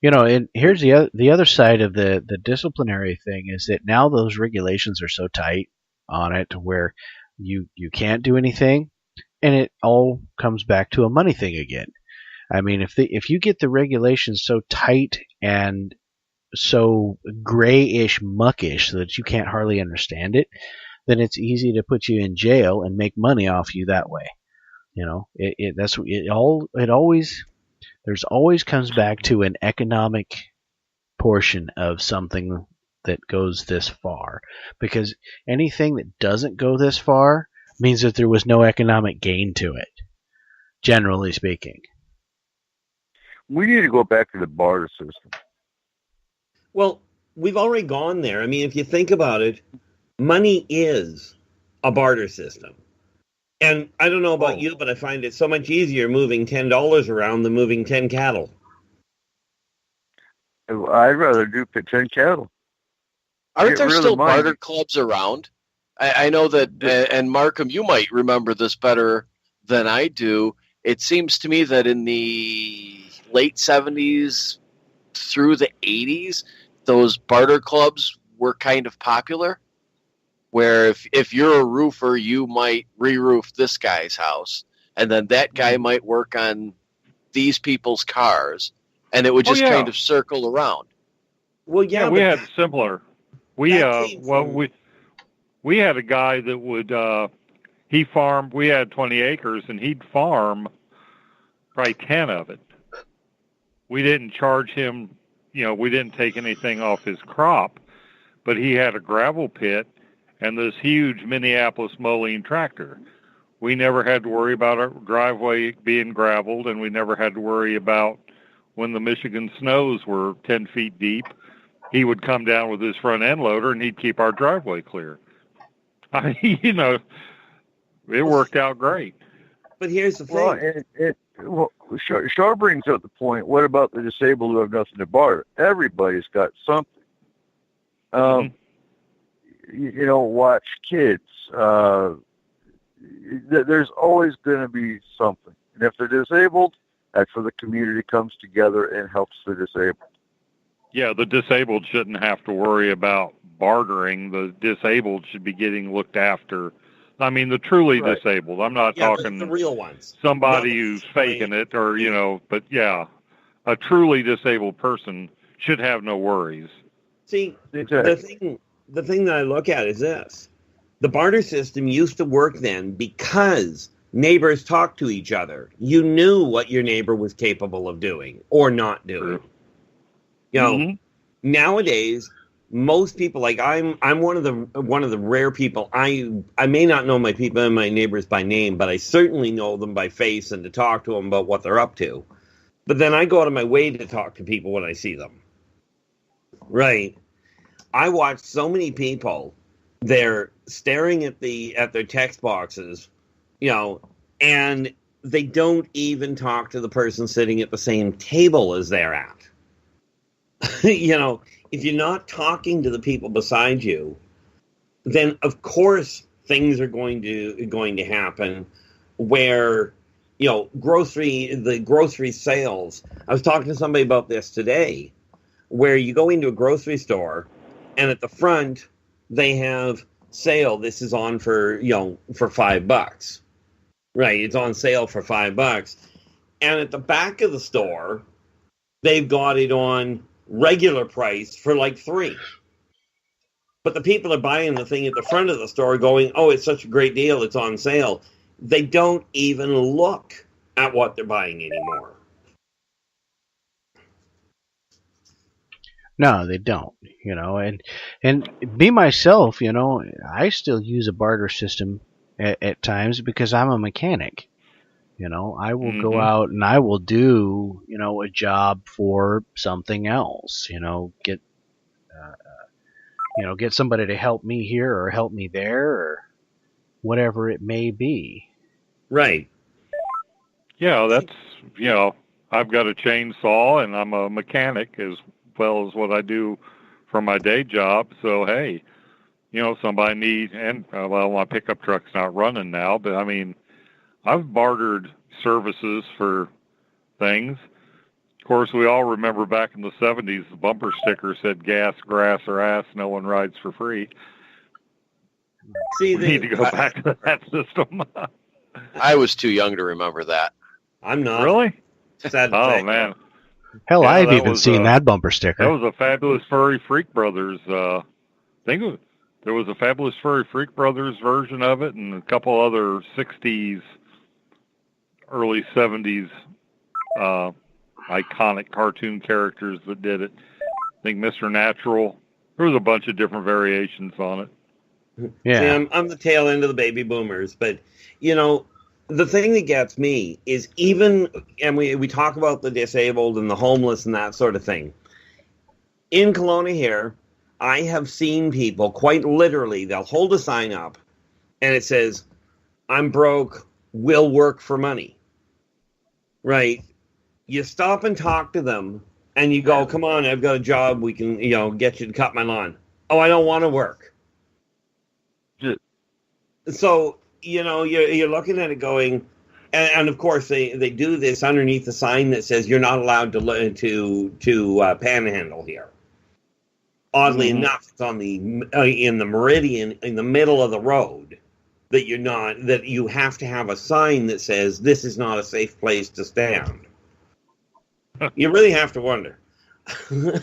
And here's the other side of the disciplinary thing is that now those regulations are so tight on it where you can't do anything, and it all comes back to a money thing again. I mean, if you get the regulations so tight and so grayish, muckish that you can't hardly understand it, then it's easy to put you in jail and make money off you that way. There's always comes back to an economic portion of something that goes this far, because anything that doesn't go this far means that there was no economic gain to it, generally speaking. We need to go back to the barter system. Well, we've already gone there. I mean, if you think about it, money is a barter system. And I don't know about you, but I find it so much easier moving $10 around than moving 10 cattle. I'd rather do 10 cattle. Aren't there still barter clubs around? I know that, and Markham, you might remember this better than I do. It seems to me that in the late 70s through the 80s, those barter clubs were kind of popular, where if you're a roofer, you might re-roof this guy's house, and then that guy might work on these people's cars, and it would just kind of circle around. Well, yeah, we had simpler. We had a guy that would he farmed. We had 20 acres, and he'd farm probably 10 of it. We didn't charge him. We didn't take anything off his crop, but he had a gravel pit and this huge Minneapolis Moline tractor. We never had to worry about our driveway being graveled, and we never had to worry about when the Michigan snows were 10 feet deep. He would come down with his front end loader, and he'd keep our driveway clear. I mean, it worked out great. But here's the thing. Shaw brings up the point. What about the disabled who have nothing to barter? Everybody's got something. Watch kids. There's always going to be something. And if they're disabled, that's where the community comes together and helps the disabled. Yeah, the disabled shouldn't have to worry about bartering. The disabled should be getting looked after. I mean, the truly disabled. I'm not talking the real ones. Somebody who's faking it, or but a truly disabled person should have no worries. See, the thing that I look at is this: the barter system used to work then because neighbors talked to each other. You knew what your neighbor was capable of doing or not doing. Nowadays, most people, like I'm one of the rare people. I may not know my people and my neighbors by name, but I certainly know them by face and to talk to them about what they're up to. But then I go out of my way to talk to people when I see them. Right. I watch so many people. They're staring at their text boxes, and they don't even talk to the person sitting at the same table as they're at. If you're not talking to the people beside you, then of course things are going to happen where, the grocery sales. I was talking to somebody about this today, where you go into a grocery store and at the front they have sale. This is on for $5. Right. It's on sale for $5. And at the back of the store, they've got it on regular price for like $3. But the people are buying the thing at the front of the store going, oh, it's such a great deal, it's on sale. They don't even look at what they're buying anymore. No, they don't, and me myself, I still use a barter system at times because I'm a mechanic. I will go out and I will do, a job for something else, get somebody to help me here or help me there or whatever it may be. Right. Yeah, that's, I've got a chainsaw and I'm a mechanic as well as what I do for my day job. So, hey, somebody needs, and my pickup truck's not running now, but I mean, I've bartered services for things. Of course, we all remember back in the 70s, the bumper sticker said gas, grass, or ass, no one rides for free. We need to go back to that system. I was too young to remember that. I'm not. Really? Sad oh, thing. Man. Hell, yeah, I've even seen that bumper sticker. That was a Fabulous Furry Freak Brothers. There was a Fabulous Furry Freak Brothers version of it and a couple other 60s, early 70s iconic cartoon characters that did it. I think Mr. Natural. There was a bunch of different variations on it. Yeah. See, I'm the tail end of the baby boomers, but, the thing that gets me is and we talk about the disabled and the homeless and that sort of thing. In Kelowna here, I have seen people, quite literally, they'll hold a sign up and it says, I'm broke, will work for money. Right? You stop and talk to them and you go, come on, I've got a job, we can, get you to cut my lawn. Oh, I don't want to work. So, you're looking at it going, and of course they do this underneath the sign that says you're not allowed to panhandle here. Oddly enough, it's on the in the meridian in the middle of the road that you have to have a sign that says this is not a safe place to stand. You really have to wonder.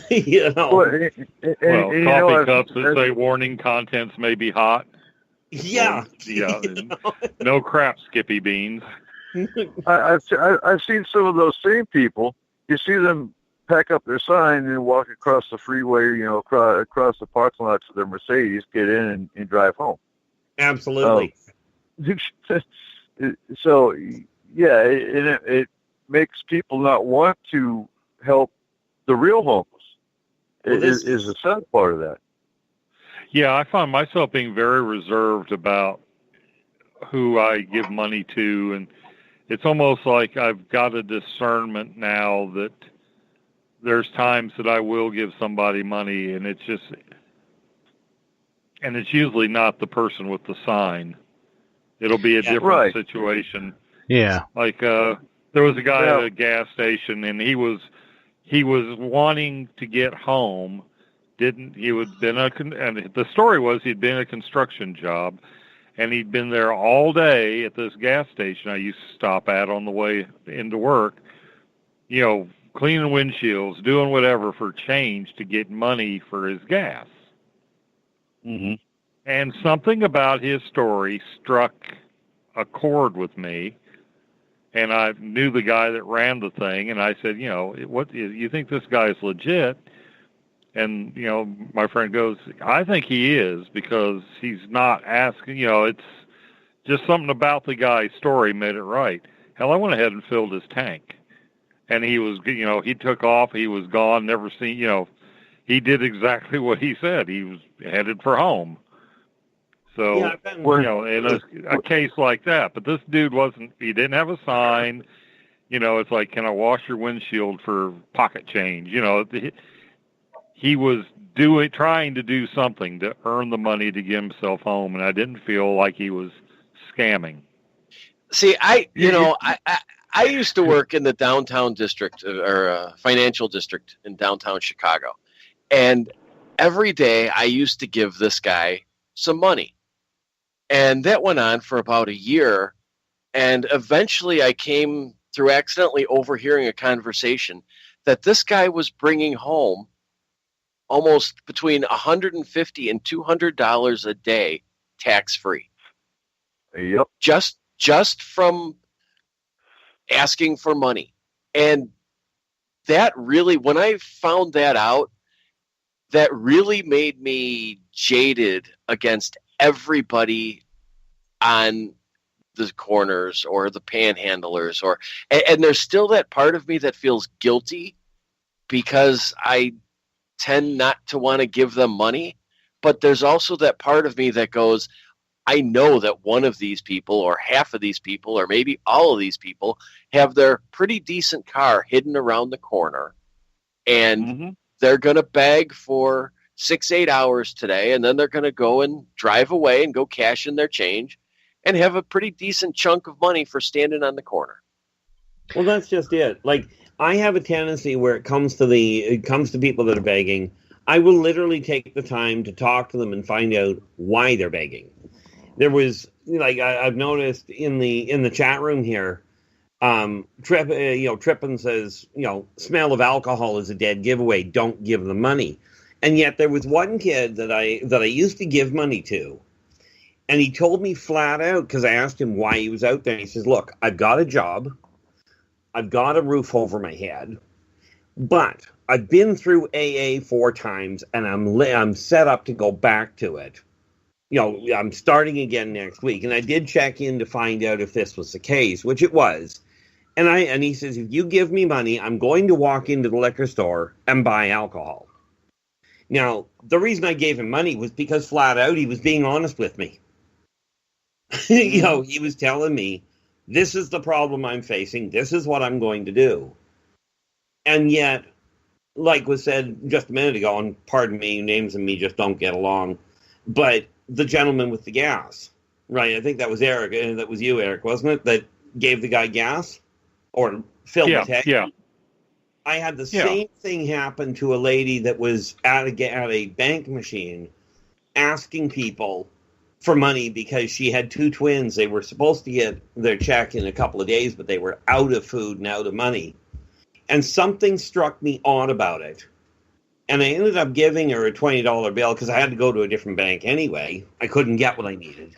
You know. Coffee cups that say warning contents may be hot. Yeah. Yeah. No crap, Skippy beans. I've seen some of those same people. You see them pack up their sign and walk across the freeway, across the parking lot to their Mercedes, get in and drive home. Absolutely. So, yeah, it makes people not want to help the real homeless. Is a sad part of that. Yeah, I find myself being very reserved about who I give money to, and it's almost like I've got a discernment now that there's times that I will give somebody money, and it's usually not the person with the sign. It'll be a different situation. Yeah. Like there was a guy at a gas station, and he was wanting to get home. And the story was he'd been at a construction job, and he'd been there all day at this gas station I used to stop at on the way into work, cleaning windshields, doing whatever for change to get money for his gas. Mm-hmm. And something about his story struck a chord with me, and I knew the guy that ran the thing, and I said, what, you think this guy's legit? And, my friend goes, I think he is, because he's not asking, it's just something about the guy's story made it right. Hell, I went ahead and filled his tank. And he was, he took off, he was gone, never seen, he did exactly what he said. He was headed for home. So, in a case like that. But this dude he didn't have a sign. It's like, can I wash your windshield for pocket change? He was trying to do something to earn the money to get himself home, and I didn't feel like he was scamming. See, I used to work in the downtown district or financial district in downtown Chicago, and every day I used to give this guy some money, and that went on for about a year, and eventually I came through accidentally overhearing a conversation that this guy was bringing home almost between $150 and $200 a day tax-free. Yep. Just from asking for money. And that really, when I found that out, that really made me jaded against everybody on the corners or the panhandlers, and there's still that part of me that feels guilty because I tend not to want to give them money, but there's also that part of me that goes, I know that one of these people or half of these people or maybe all of these people have their pretty decent car hidden around the corner, and they're going to beg for 6-8 hours today, and then they're going to go and drive away and go cash in their change and have a pretty decent chunk of money for standing on the corner. Well, that's just it. Like, I have a tendency where it comes to people that are begging, I will literally take the time to talk to them and find out why they're begging. There was, I've noticed in the chat room here, Trippin says, smell of alcohol is a dead giveaway. Don't give them money. And yet there was one kid that I used to give money to, and he told me flat out, because I asked him why he was out there. He says, look, I've got a job. I've got a roof over my head, but I've been through AA 4 times, and I'm set up to go back to it. I'm starting again next week, and I did check in to find out if this was the case, which it was. And he says, if you give me money, I'm going to walk into the liquor store and buy alcohol. Now, the reason I gave him money was because flat out he was being honest with me. He was telling me, this is the problem I'm facing. This is what I'm going to do. And yet, like was said just a minute ago, and pardon me, names and me just don't get along, but the gentleman with the gas, right? I think that was Eric, and that was you, Eric, wasn't it? That gave the guy gas or filled the tank? Yeah. I had the same thing happen to a lady that was at a bank machine asking people for money because she had two twins. They were supposed to get their check in a couple of days, but they were out of food and out of money. And something struck me odd about it. And I ended up giving her a $20 bill because I had to go to a different bank anyway. I couldn't get what I needed.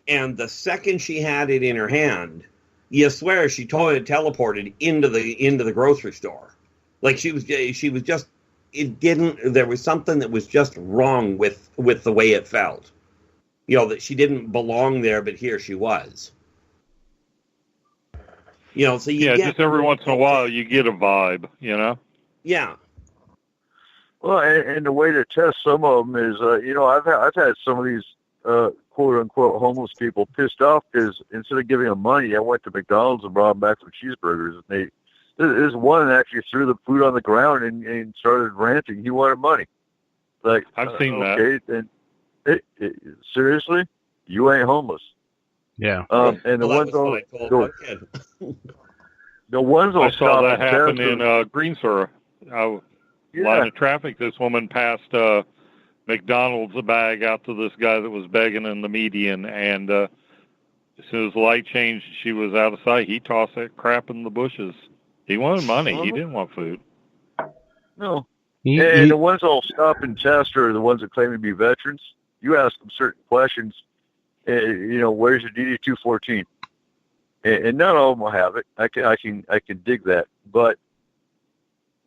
And the second she had it in her hand, you swear she teleported into the grocery store. Like she was just, it didn't, there was something that was just wrong with the way it felt. You know, that she didn't belong there, but here she was. You know, so you get, just every once in a while you get a vibe, you know? Yeah. Well, and the way to test some of them is, I've had some of these quote unquote homeless people pissed off because instead of giving them money, I went to McDonald's and brought them back some cheeseburgers. And there's one that actually threw the food on the ground and started ranting. He wanted money. Like, I've seen okay, that. Then seriously, you ain't homeless. Yeah. And the ones on the ones on I saw that happen in Greensboro. Line of traffic. This woman passed McDonald's a bag out to this guy that was begging in the median, and as soon as the light changed, she was out of sight. He tossed that crap in the bushes. He wanted money. He didn't want food. No. And the ones that'll stop and test are the ones that claim to be veterans. You ask them certain questions. Where's your DD-214? And not all of them will have it. I can dig that, but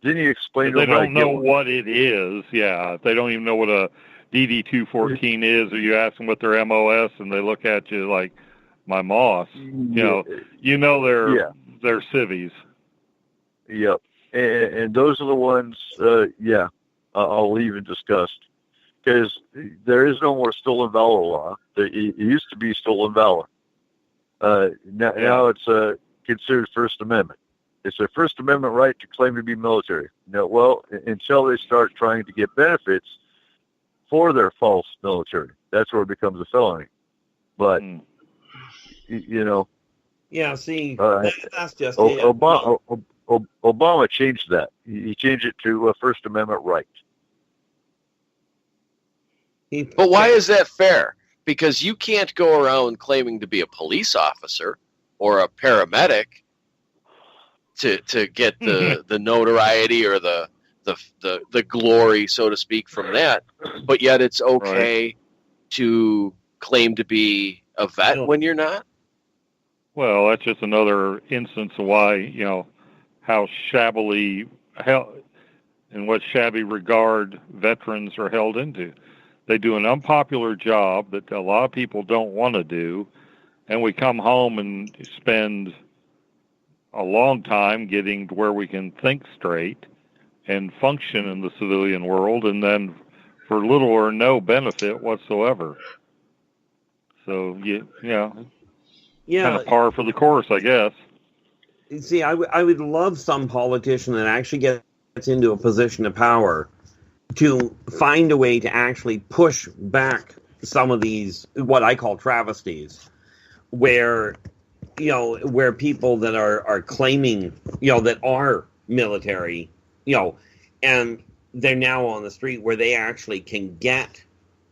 then you explain to them. They don't know what it is. Yeah, they don't even know what a DD-214 is, or you ask them what their MOS, and they look at you like, my Moss. They're civvies. Yep, and those are the ones. I'll leave in disgust because there is no more stolen valor law. It used to be stolen valor. Now it's considered First Amendment. It's their First Amendment right to claim to be military. Until they start trying to get benefits for their false military, that's where it becomes a felony. But yeah. See, that's just Obama changed that. He changed it to a First Amendment right. But why is that fair? Because you can't go around claiming to be a police officer or a paramedic to get the notoriety or the glory, so to speak, from that. But yet it's okay to claim to be a vet when you're not? Well, that's just another instance of why, how shabbily in what shabby regard veterans are held into. They do an unpopular job that a lot of people don't want to do, and we come home and spend a long time getting to where we can think straight and function in the civilian world, and then for little or no benefit whatsoever. So, kind of par for the course, I guess. See, I would love some politician that actually gets into a position of power to find a way to actually push back some of these, what I call travesties, where people that are claiming, that are military, and they're now on the street where they actually can get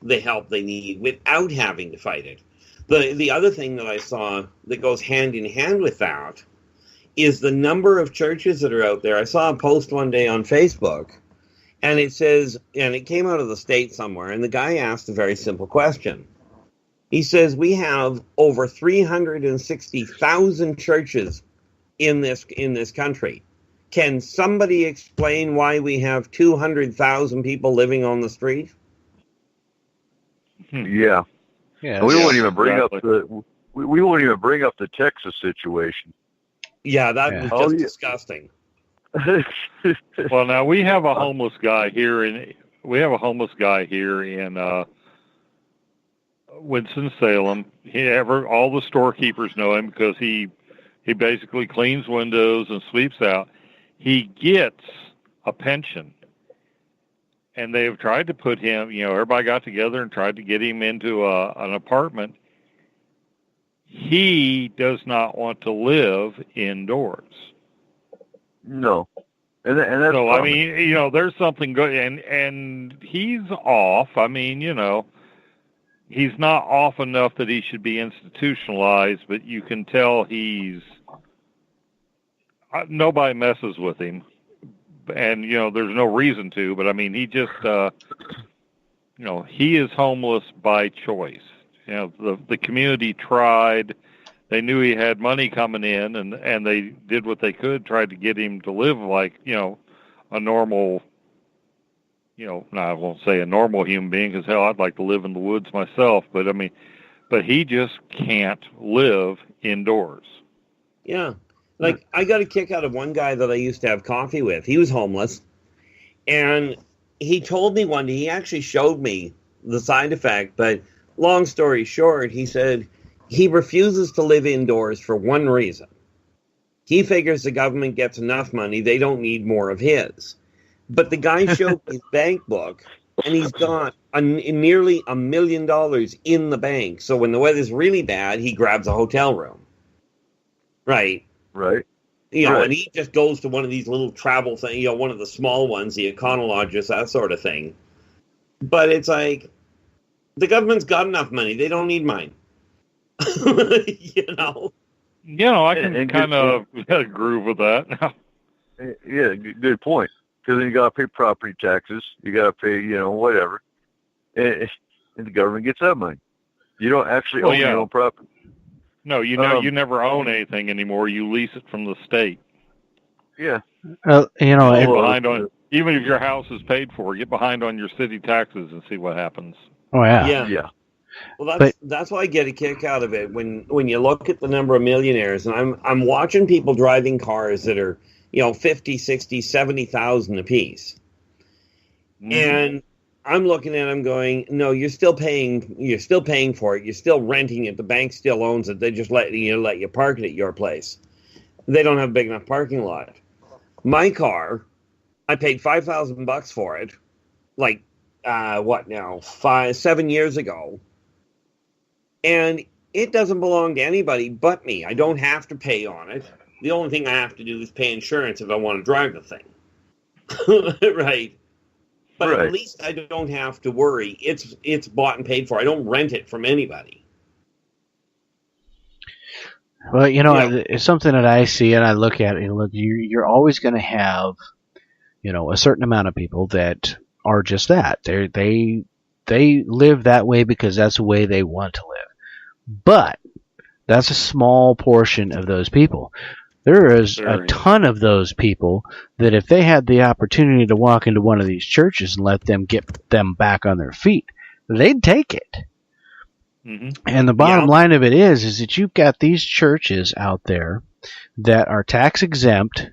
the help they need without having to fight it. The other thing that I saw that goes hand in hand with that is the number of churches that are out there. I saw a post one day on Facebook, and it says, and it came out of the state somewhere, and the guy asked a very simple question. He says, we have over 360,000 churches in this country. Can somebody explain why we have 200,000 people living on the street? Yeah. We won't even bring up the Texas situation. Yeah, that was just disgusting. Well, now we have a homeless guy here in Winston-Salem. All the storekeepers know him because he basically cleans windows and sweeps out. He gets a pension, and they have tried to put him. Everybody got together and tried to get him into an apartment. He does not want to live indoors. No. And that's so, I mean, you know, there's something good, and he's off. I mean, you know, he's not off enough that he should be institutionalized, but you can tell nobody messes with him. And, you know, there's no reason to, but I mean, he just, you know, he is homeless by choice. You know, the community tried. They knew he had money coming in, and they did what they could, tried to get him to live like, you know, a normal, you know, no, I won't say a normal human being, because hell, I'd like to live in the woods myself. But I mean, but he just can't live indoors. Yeah. Like, I got a kick out of one guy that I used to have coffee with. He was homeless. And he told me one day, he actually showed me the side effect. But long story short, he said he refuses to live indoors for one reason. He figures the government gets enough money, they don't need more of his. But the guy showed his bank book, and he's got nearly $1 million in the bank. So when the weather's really bad, he grabs a hotel room. Right. Right. You know, right. And he just goes to one of these little travel things, you know, one of the small ones, the Econologist, that sort of thing. But it's like, the government's got enough money. They don't need mine. You know? You know, I can kind of groove with that. Yeah, good point. Because then you got to pay property taxes. You got to pay, you know, whatever. And the government gets that money. You don't actually own your own property. No, you know, you never own anything anymore. You lease it from the state. Yeah. You know, get behind on, even if your house is paid for, get behind on your city taxes and see what happens. Oh yeah. Yeah. Well, that's why I get a kick out of it when you look at the number of millionaires, and I'm watching people driving cars that are, you know, 50, 60, 70,000 apiece. And I'm looking at them going, no, you're still paying for it. You're still renting it. The bank still owns it. They just let you park it at your place. They don't have a big enough parking lot. My car, I paid $5,000 for it, like, 7 years ago. And it doesn't belong to anybody but me. I don't have to pay on it. The only thing I have to do is pay insurance if I want to drive the thing. Right. But at least I don't have to worry. It's bought and paid for. I don't rent it from anybody. Well, you know, it's something that I see and I look at it. Look, you're always going to have, you know, a certain amount of people that are just that. They live that way because that's the way they want to live. But that's a small portion of those people. There is a ton of those people that if they had the opportunity to walk into one of these churches and let them get them back on their feet, they'd take it. Mm-hmm. And the bottom line of it is that you've got these churches out there that are tax exempt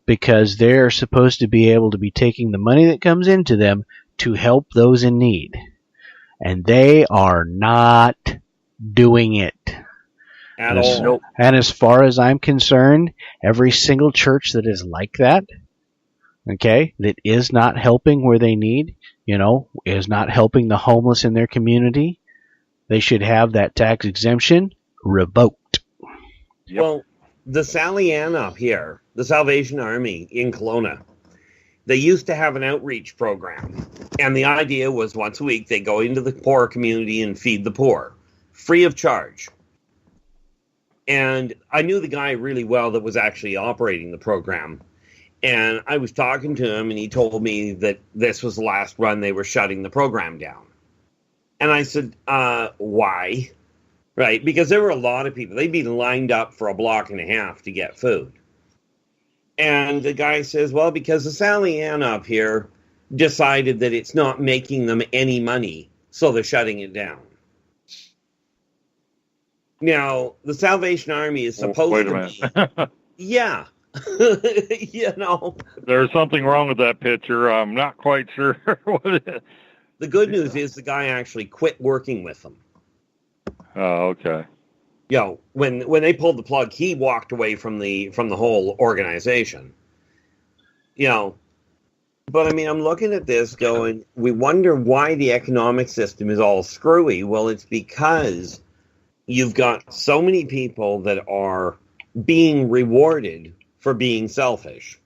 because they're supposed to be able to be taking the money that comes into them to help those in need. And they are not doing it. At all. And as far as I'm concerned, every single church that is like that, okay, that is not helping where they need, you know, is not helping the homeless in their community, they should have that tax exemption revoked. Yep. Well, the Sally Ann up here, the Salvation Army in Kelowna, they used to have an outreach program. And the idea was once a week they go into the poor community and feed the poor, free of charge. And I knew the guy really well that was actually operating the program. And I was talking to him, and he told me that this was the last run they were shutting the program down. And I said, why? Right, because there were a lot of people. They'd be lined up for a block and a half to get food. And the guy says, well, because the Sally Ann up here decided that it's not making them any money, so they're shutting it down. Now, the Salvation Army is supposed to be... Yeah. You know. There's something wrong with that picture. I'm not quite sure what it is. The good news is the guy actually quit working with them. Oh, okay. You know, when they pulled the plug, he walked away from the whole organization. You know, but I mean, I'm looking at this going, we wonder why the economic system is all screwy. Well, it's because you've got so many people that are being rewarded for being selfish.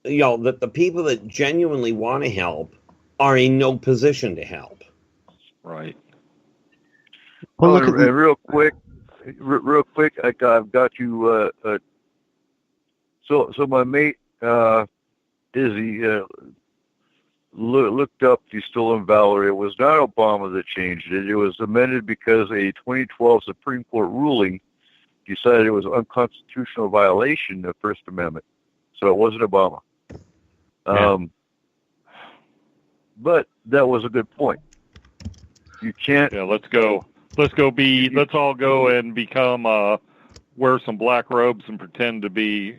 that the people that genuinely want to help are in no position to help. Right. Well, look and real quick, I've got you. So my mate Izzy looked up the stolen valor. It was not Obama that changed it. It was amended because a 2012 Supreme Court ruling decided it was unconstitutional violation of First Amendment. So it wasn't Obama. But that was a good point. You can't. Yeah, let's go. Let's all go and become wear some black robes and pretend to be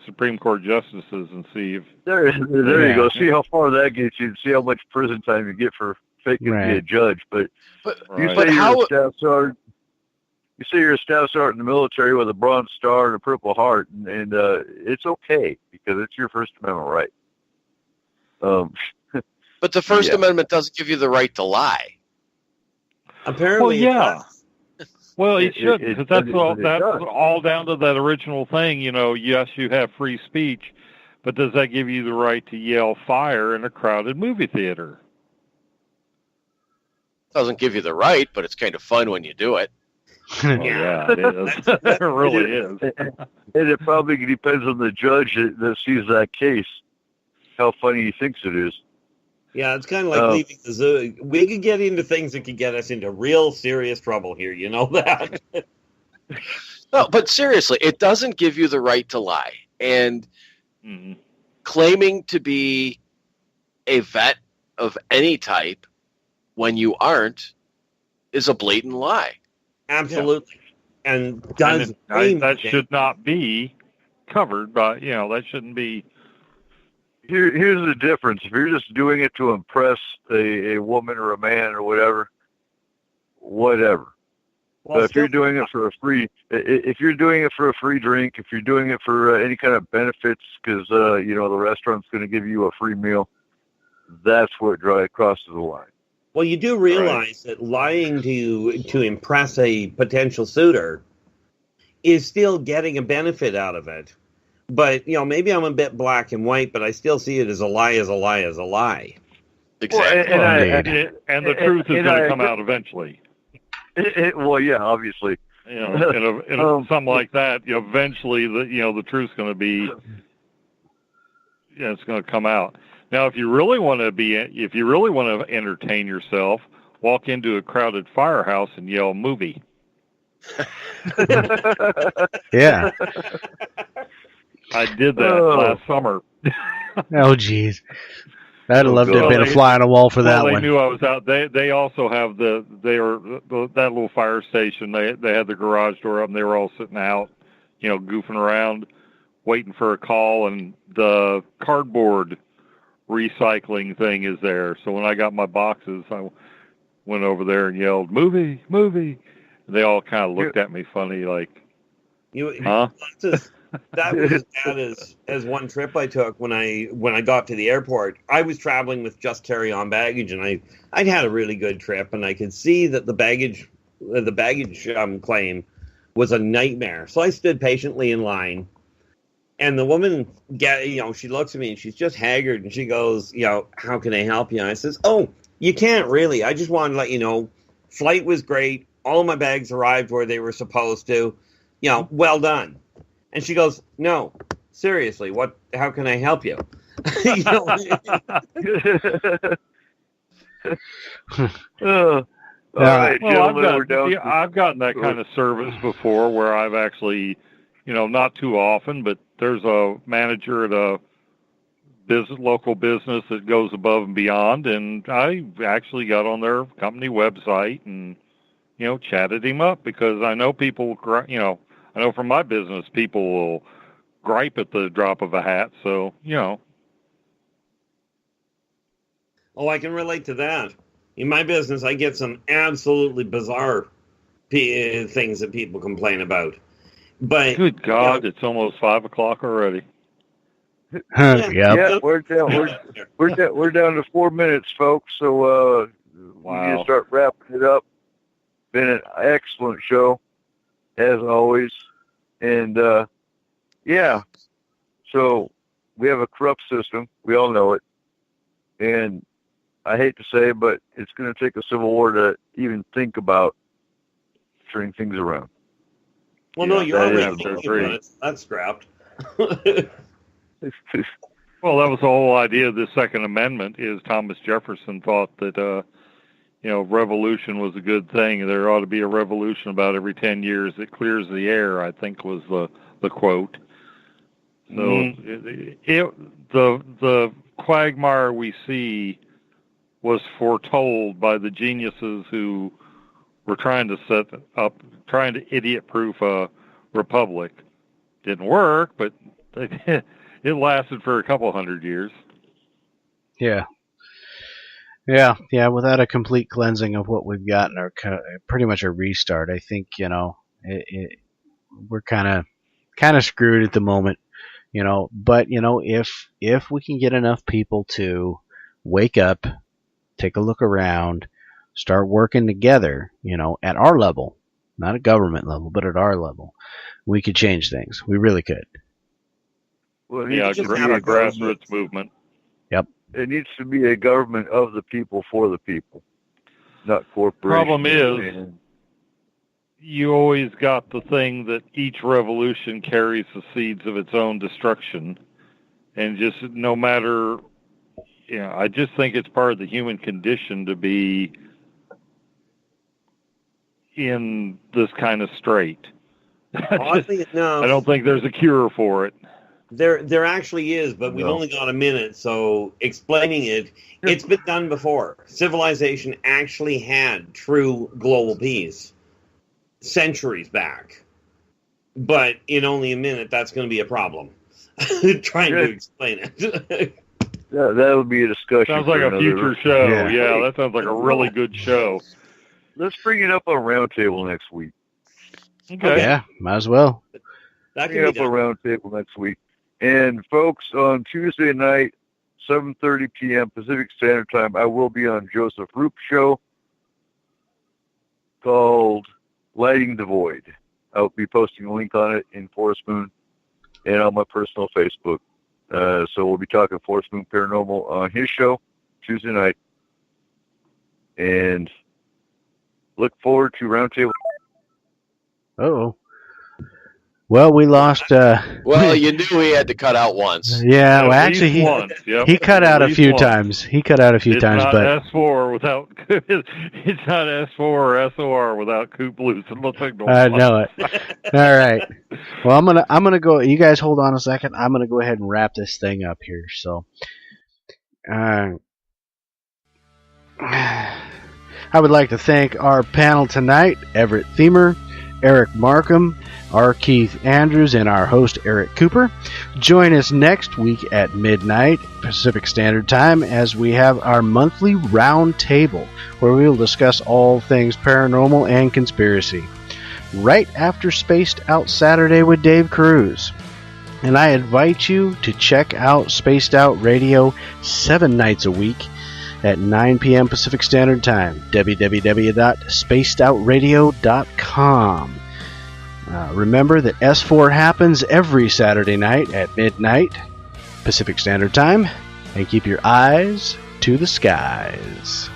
Supreme Court justices and see if there you go. See how far that gets you. See how much prison time you get for faking to be a judge. But you say you're a staff sergeant. You say you're a staff sergeant in the military with a Bronze Star and a Purple Heart, and it's okay because it's your First Amendment right. But the First Amendment doesn't give you the right to lie. Apparently, well, it shouldn't, because that's all down to that original thing. Yes, you have free speech, but does that give you the right to yell fire in a crowded movie theater? Doesn't give you the right, but it's kind of fun when you do it. Yeah, it is. It really is. And it probably depends on the judge that sees that case, how funny he thinks it is. Yeah, it's kind of like leaving the zoo. We could get into things that could get us into real serious trouble here. You know that? No, but seriously, it doesn't give you the right to lie. And claiming to be a vet of any type when you aren't is a blatant lie. Absolutely. Yeah. And that should not be covered by, that shouldn't be. Here's the difference. If you're just doing it to impress a woman or a man or whatever. Well, but if you're doing it for a free, if you're doing it for a free drink, if you're doing it for any kind of benefits, because the restaurant's going to give you a free meal, that's where it crosses the line. Well, you do realize that lying to impress a potential suitor is still getting a benefit out of it. But, maybe I'm a bit black and white, but I still see it as a lie is a lie is a lie. Exactly. And the truth is going to come out eventually. Well, yeah, obviously. In something like that, eventually the truth's going to be, it's going to come out. Now, if you really want to entertain yourself, walk into a crowded firehouse and yell "movie." Yeah. I did that last summer. Oh, geez. I'd love to have been a fly on a wall for that one. They knew I was out. They also have that little fire station. They had the garage door up, and they were all sitting out, goofing around, waiting for a call, and the cardboard recycling thing is there. So when I got my boxes, I went over there and yelled, "Movie, movie!" They all kind of looked at me funny, like, "Huh?" That was as bad as one trip I took when I got to the airport. I was traveling with just carry-on baggage, and I'd had a really good trip, and I could see that the baggage claim was a nightmare. So I stood patiently in line, and the woman, she looks at me, and she's just haggard, and she goes, "How can I help you?" And I says, "Oh, you can't really. I just wanted to let you know, flight was great. All my bags arrived where they were supposed to. Well done." And she goes, "No, seriously, how can I help you?" All right, well, I've gotten that kind of service before where I've actually, not too often, but there's a manager at a local business that goes above and beyond, and I actually got on their company website and, chatted him up because I know people, I know from my business, people will gripe at the drop of a hat. So, Oh, I can relate to that. In my business, I get some absolutely bizarre things that people complain about. But good God, it's almost 5 o'clock already. Yeah, we're down to 4 minutes, folks. So we need to start wrapping it up. Been an excellent show, as always. And, so we have a corrupt system. We all know it. And I hate to say it, but it's going to take a civil war to even think about turning things around. Well, no, you're already that's thinking true. about it. That's scrapped. Well, that was the whole idea of the Second Amendment. Is Thomas Jefferson thought that revolution was a good thing. There ought to be a revolution about every 10 years that clears the air, I think was the quote. So the quagmire we see was foretold by the geniuses who were trying to idiot-proof a republic. Didn't work, but it lasted for a couple hundred years. Yeah. Without a complete cleansing of what we've got, or pretty much a restart, I think we're kind of screwed at the moment. But if we can get enough people to wake up, take a look around, start working together, at our level, not at government level, but at our level, we could change things. We really could. Well, Yeah, just have a grassroots movement. Yep. It needs to be a government of the people for the people, not corporations. Problem is, you always got the thing that each revolution carries the seeds of its own destruction. And just no matter, I just think it's part of the human condition to be in this kind of strait. I don't think there's a cure for it. There actually is, but we've only got a minute, so explaining it, it's been done before. Civilization actually had true global peace centuries back. But in only a minute, that's going to be a problem. Trying to explain it. That would be a discussion. Sounds like a future show. Yeah, that sounds like a really good show. Let's bring it up on Roundtable next week. Okay. Yeah, might as well. That Bring it up on Roundtable next week. And folks, on Tuesday night, 7:30 p.m. Pacific Standard Time, I will be on Joseph Roop's show called Lighting the Void. I'll be posting a link on it in Forest Moon and on my personal Facebook. So we'll be talking Forest Moon Paranormal on his show Tuesday night. And look forward to Roundtable. Uh-oh. Well, we lost... well, you knew he had to cut out once. Yeah, well, actually, he cut out a few times. He cut out a few times, but... S4 without... It's not S4 or SOR without Coop Loose. I know it. All right. Well, I'm gonna go... You guys hold on a second. I'm going to go ahead and wrap this thing up here. So... I would like to thank our panel tonight, Everett Thiemer, Eric Markham, R. Keith Andrews, and our host, Eric Cooper. Join us next week at midnight Pacific Standard Time as we have our monthly round table where we will discuss all things paranormal and conspiracy. Right after Spaced Out Saturday with Dave Cruz. And I invite you to check out Spaced Out Radio 7 nights a week at 9 p.m. Pacific Standard Time, www.spacedoutradio.com. Remember that S4 happens every Saturday night at midnight Pacific Standard Time, and keep your eyes to the skies.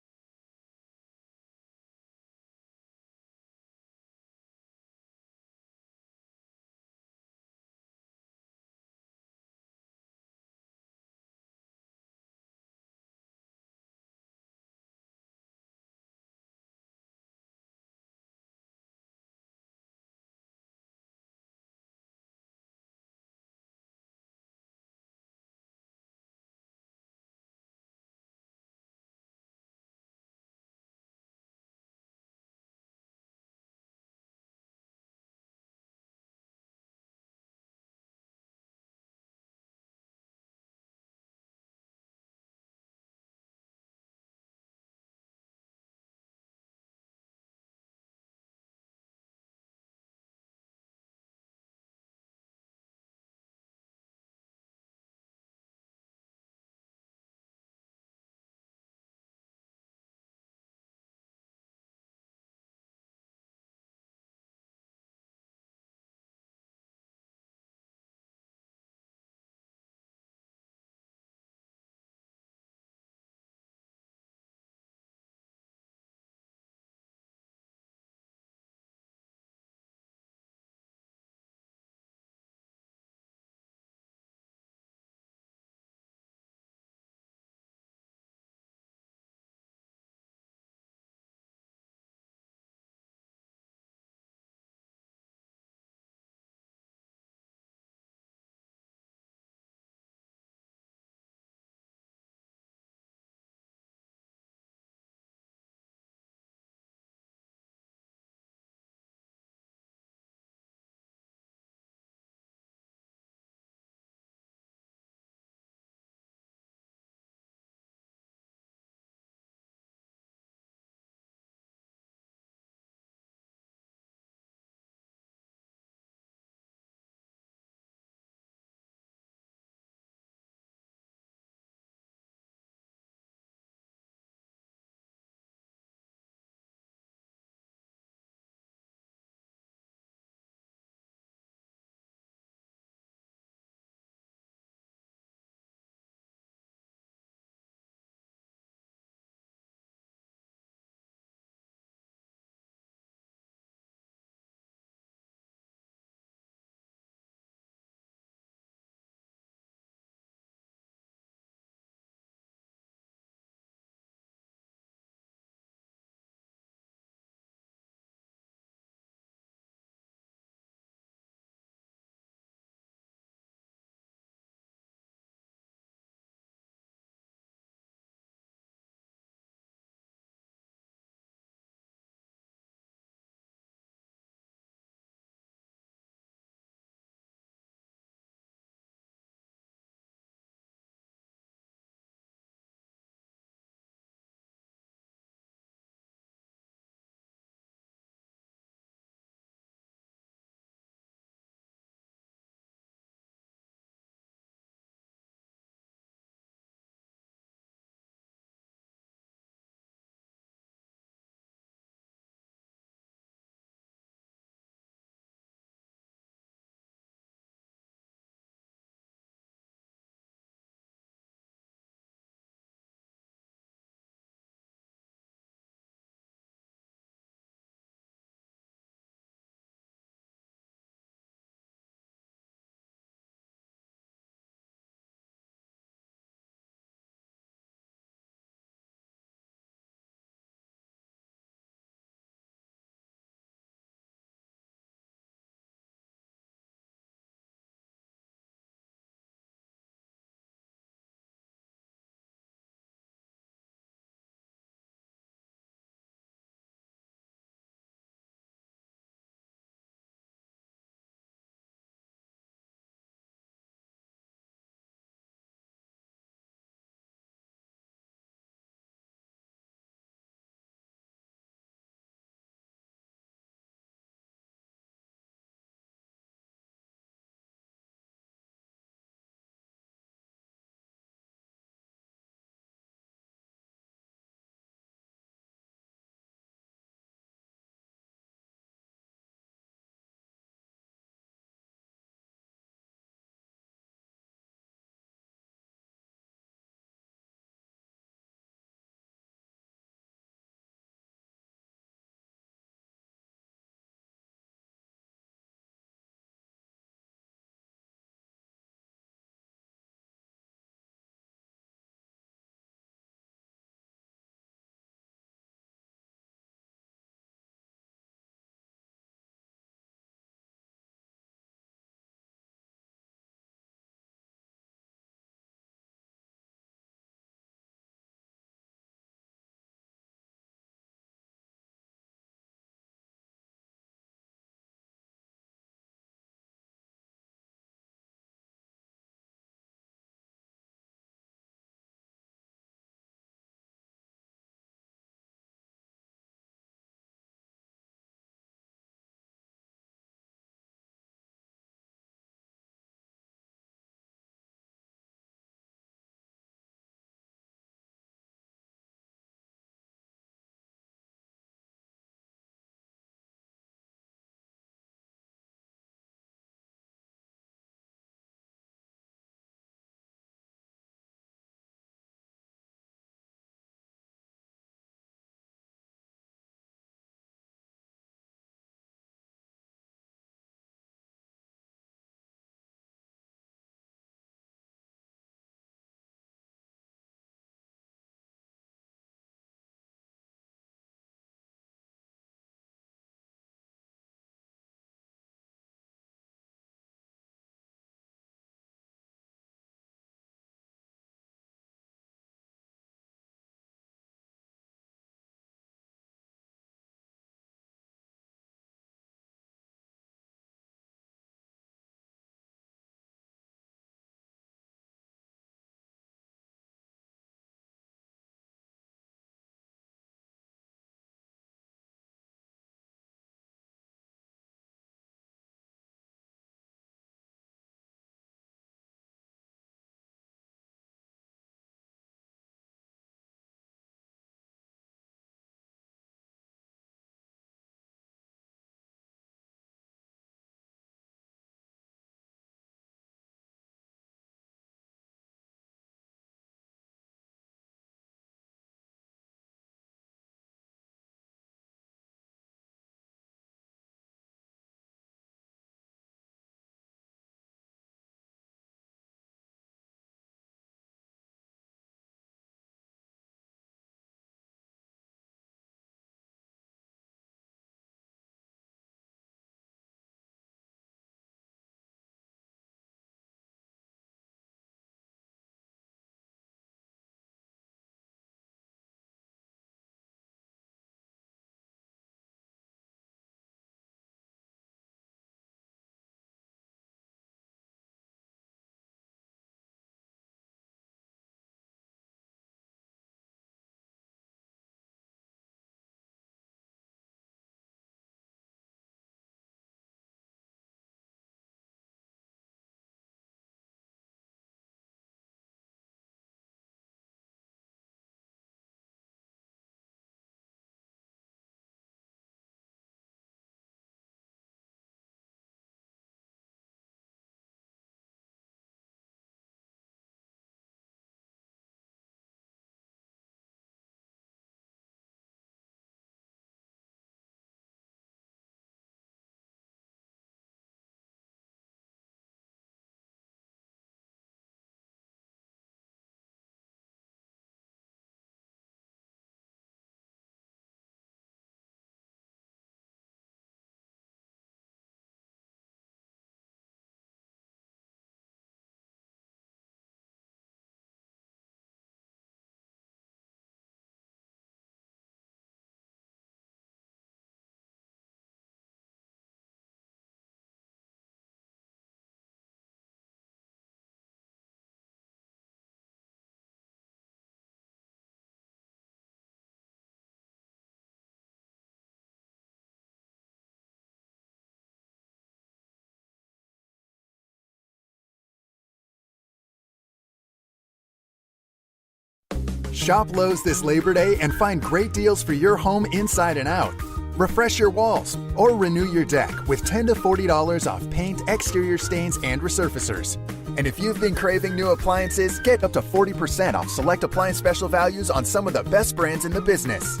Shop Lowe's this Labor Day and find great deals for your home inside and out. Refresh your walls or renew your deck with $10 to $40 off paint, exterior stains, and resurfacers. And if you've been craving new appliances, get up to 40% off select appliance special values on some of the best brands in the business.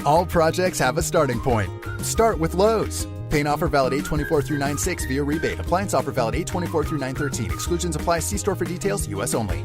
All projects have a starting point. Start with Lowe's. Paint offer valid 8/24 through 9/6 via rebate. Appliance offer valid 8/24 through 9/13. Exclusions apply. See store for details. U.S. only.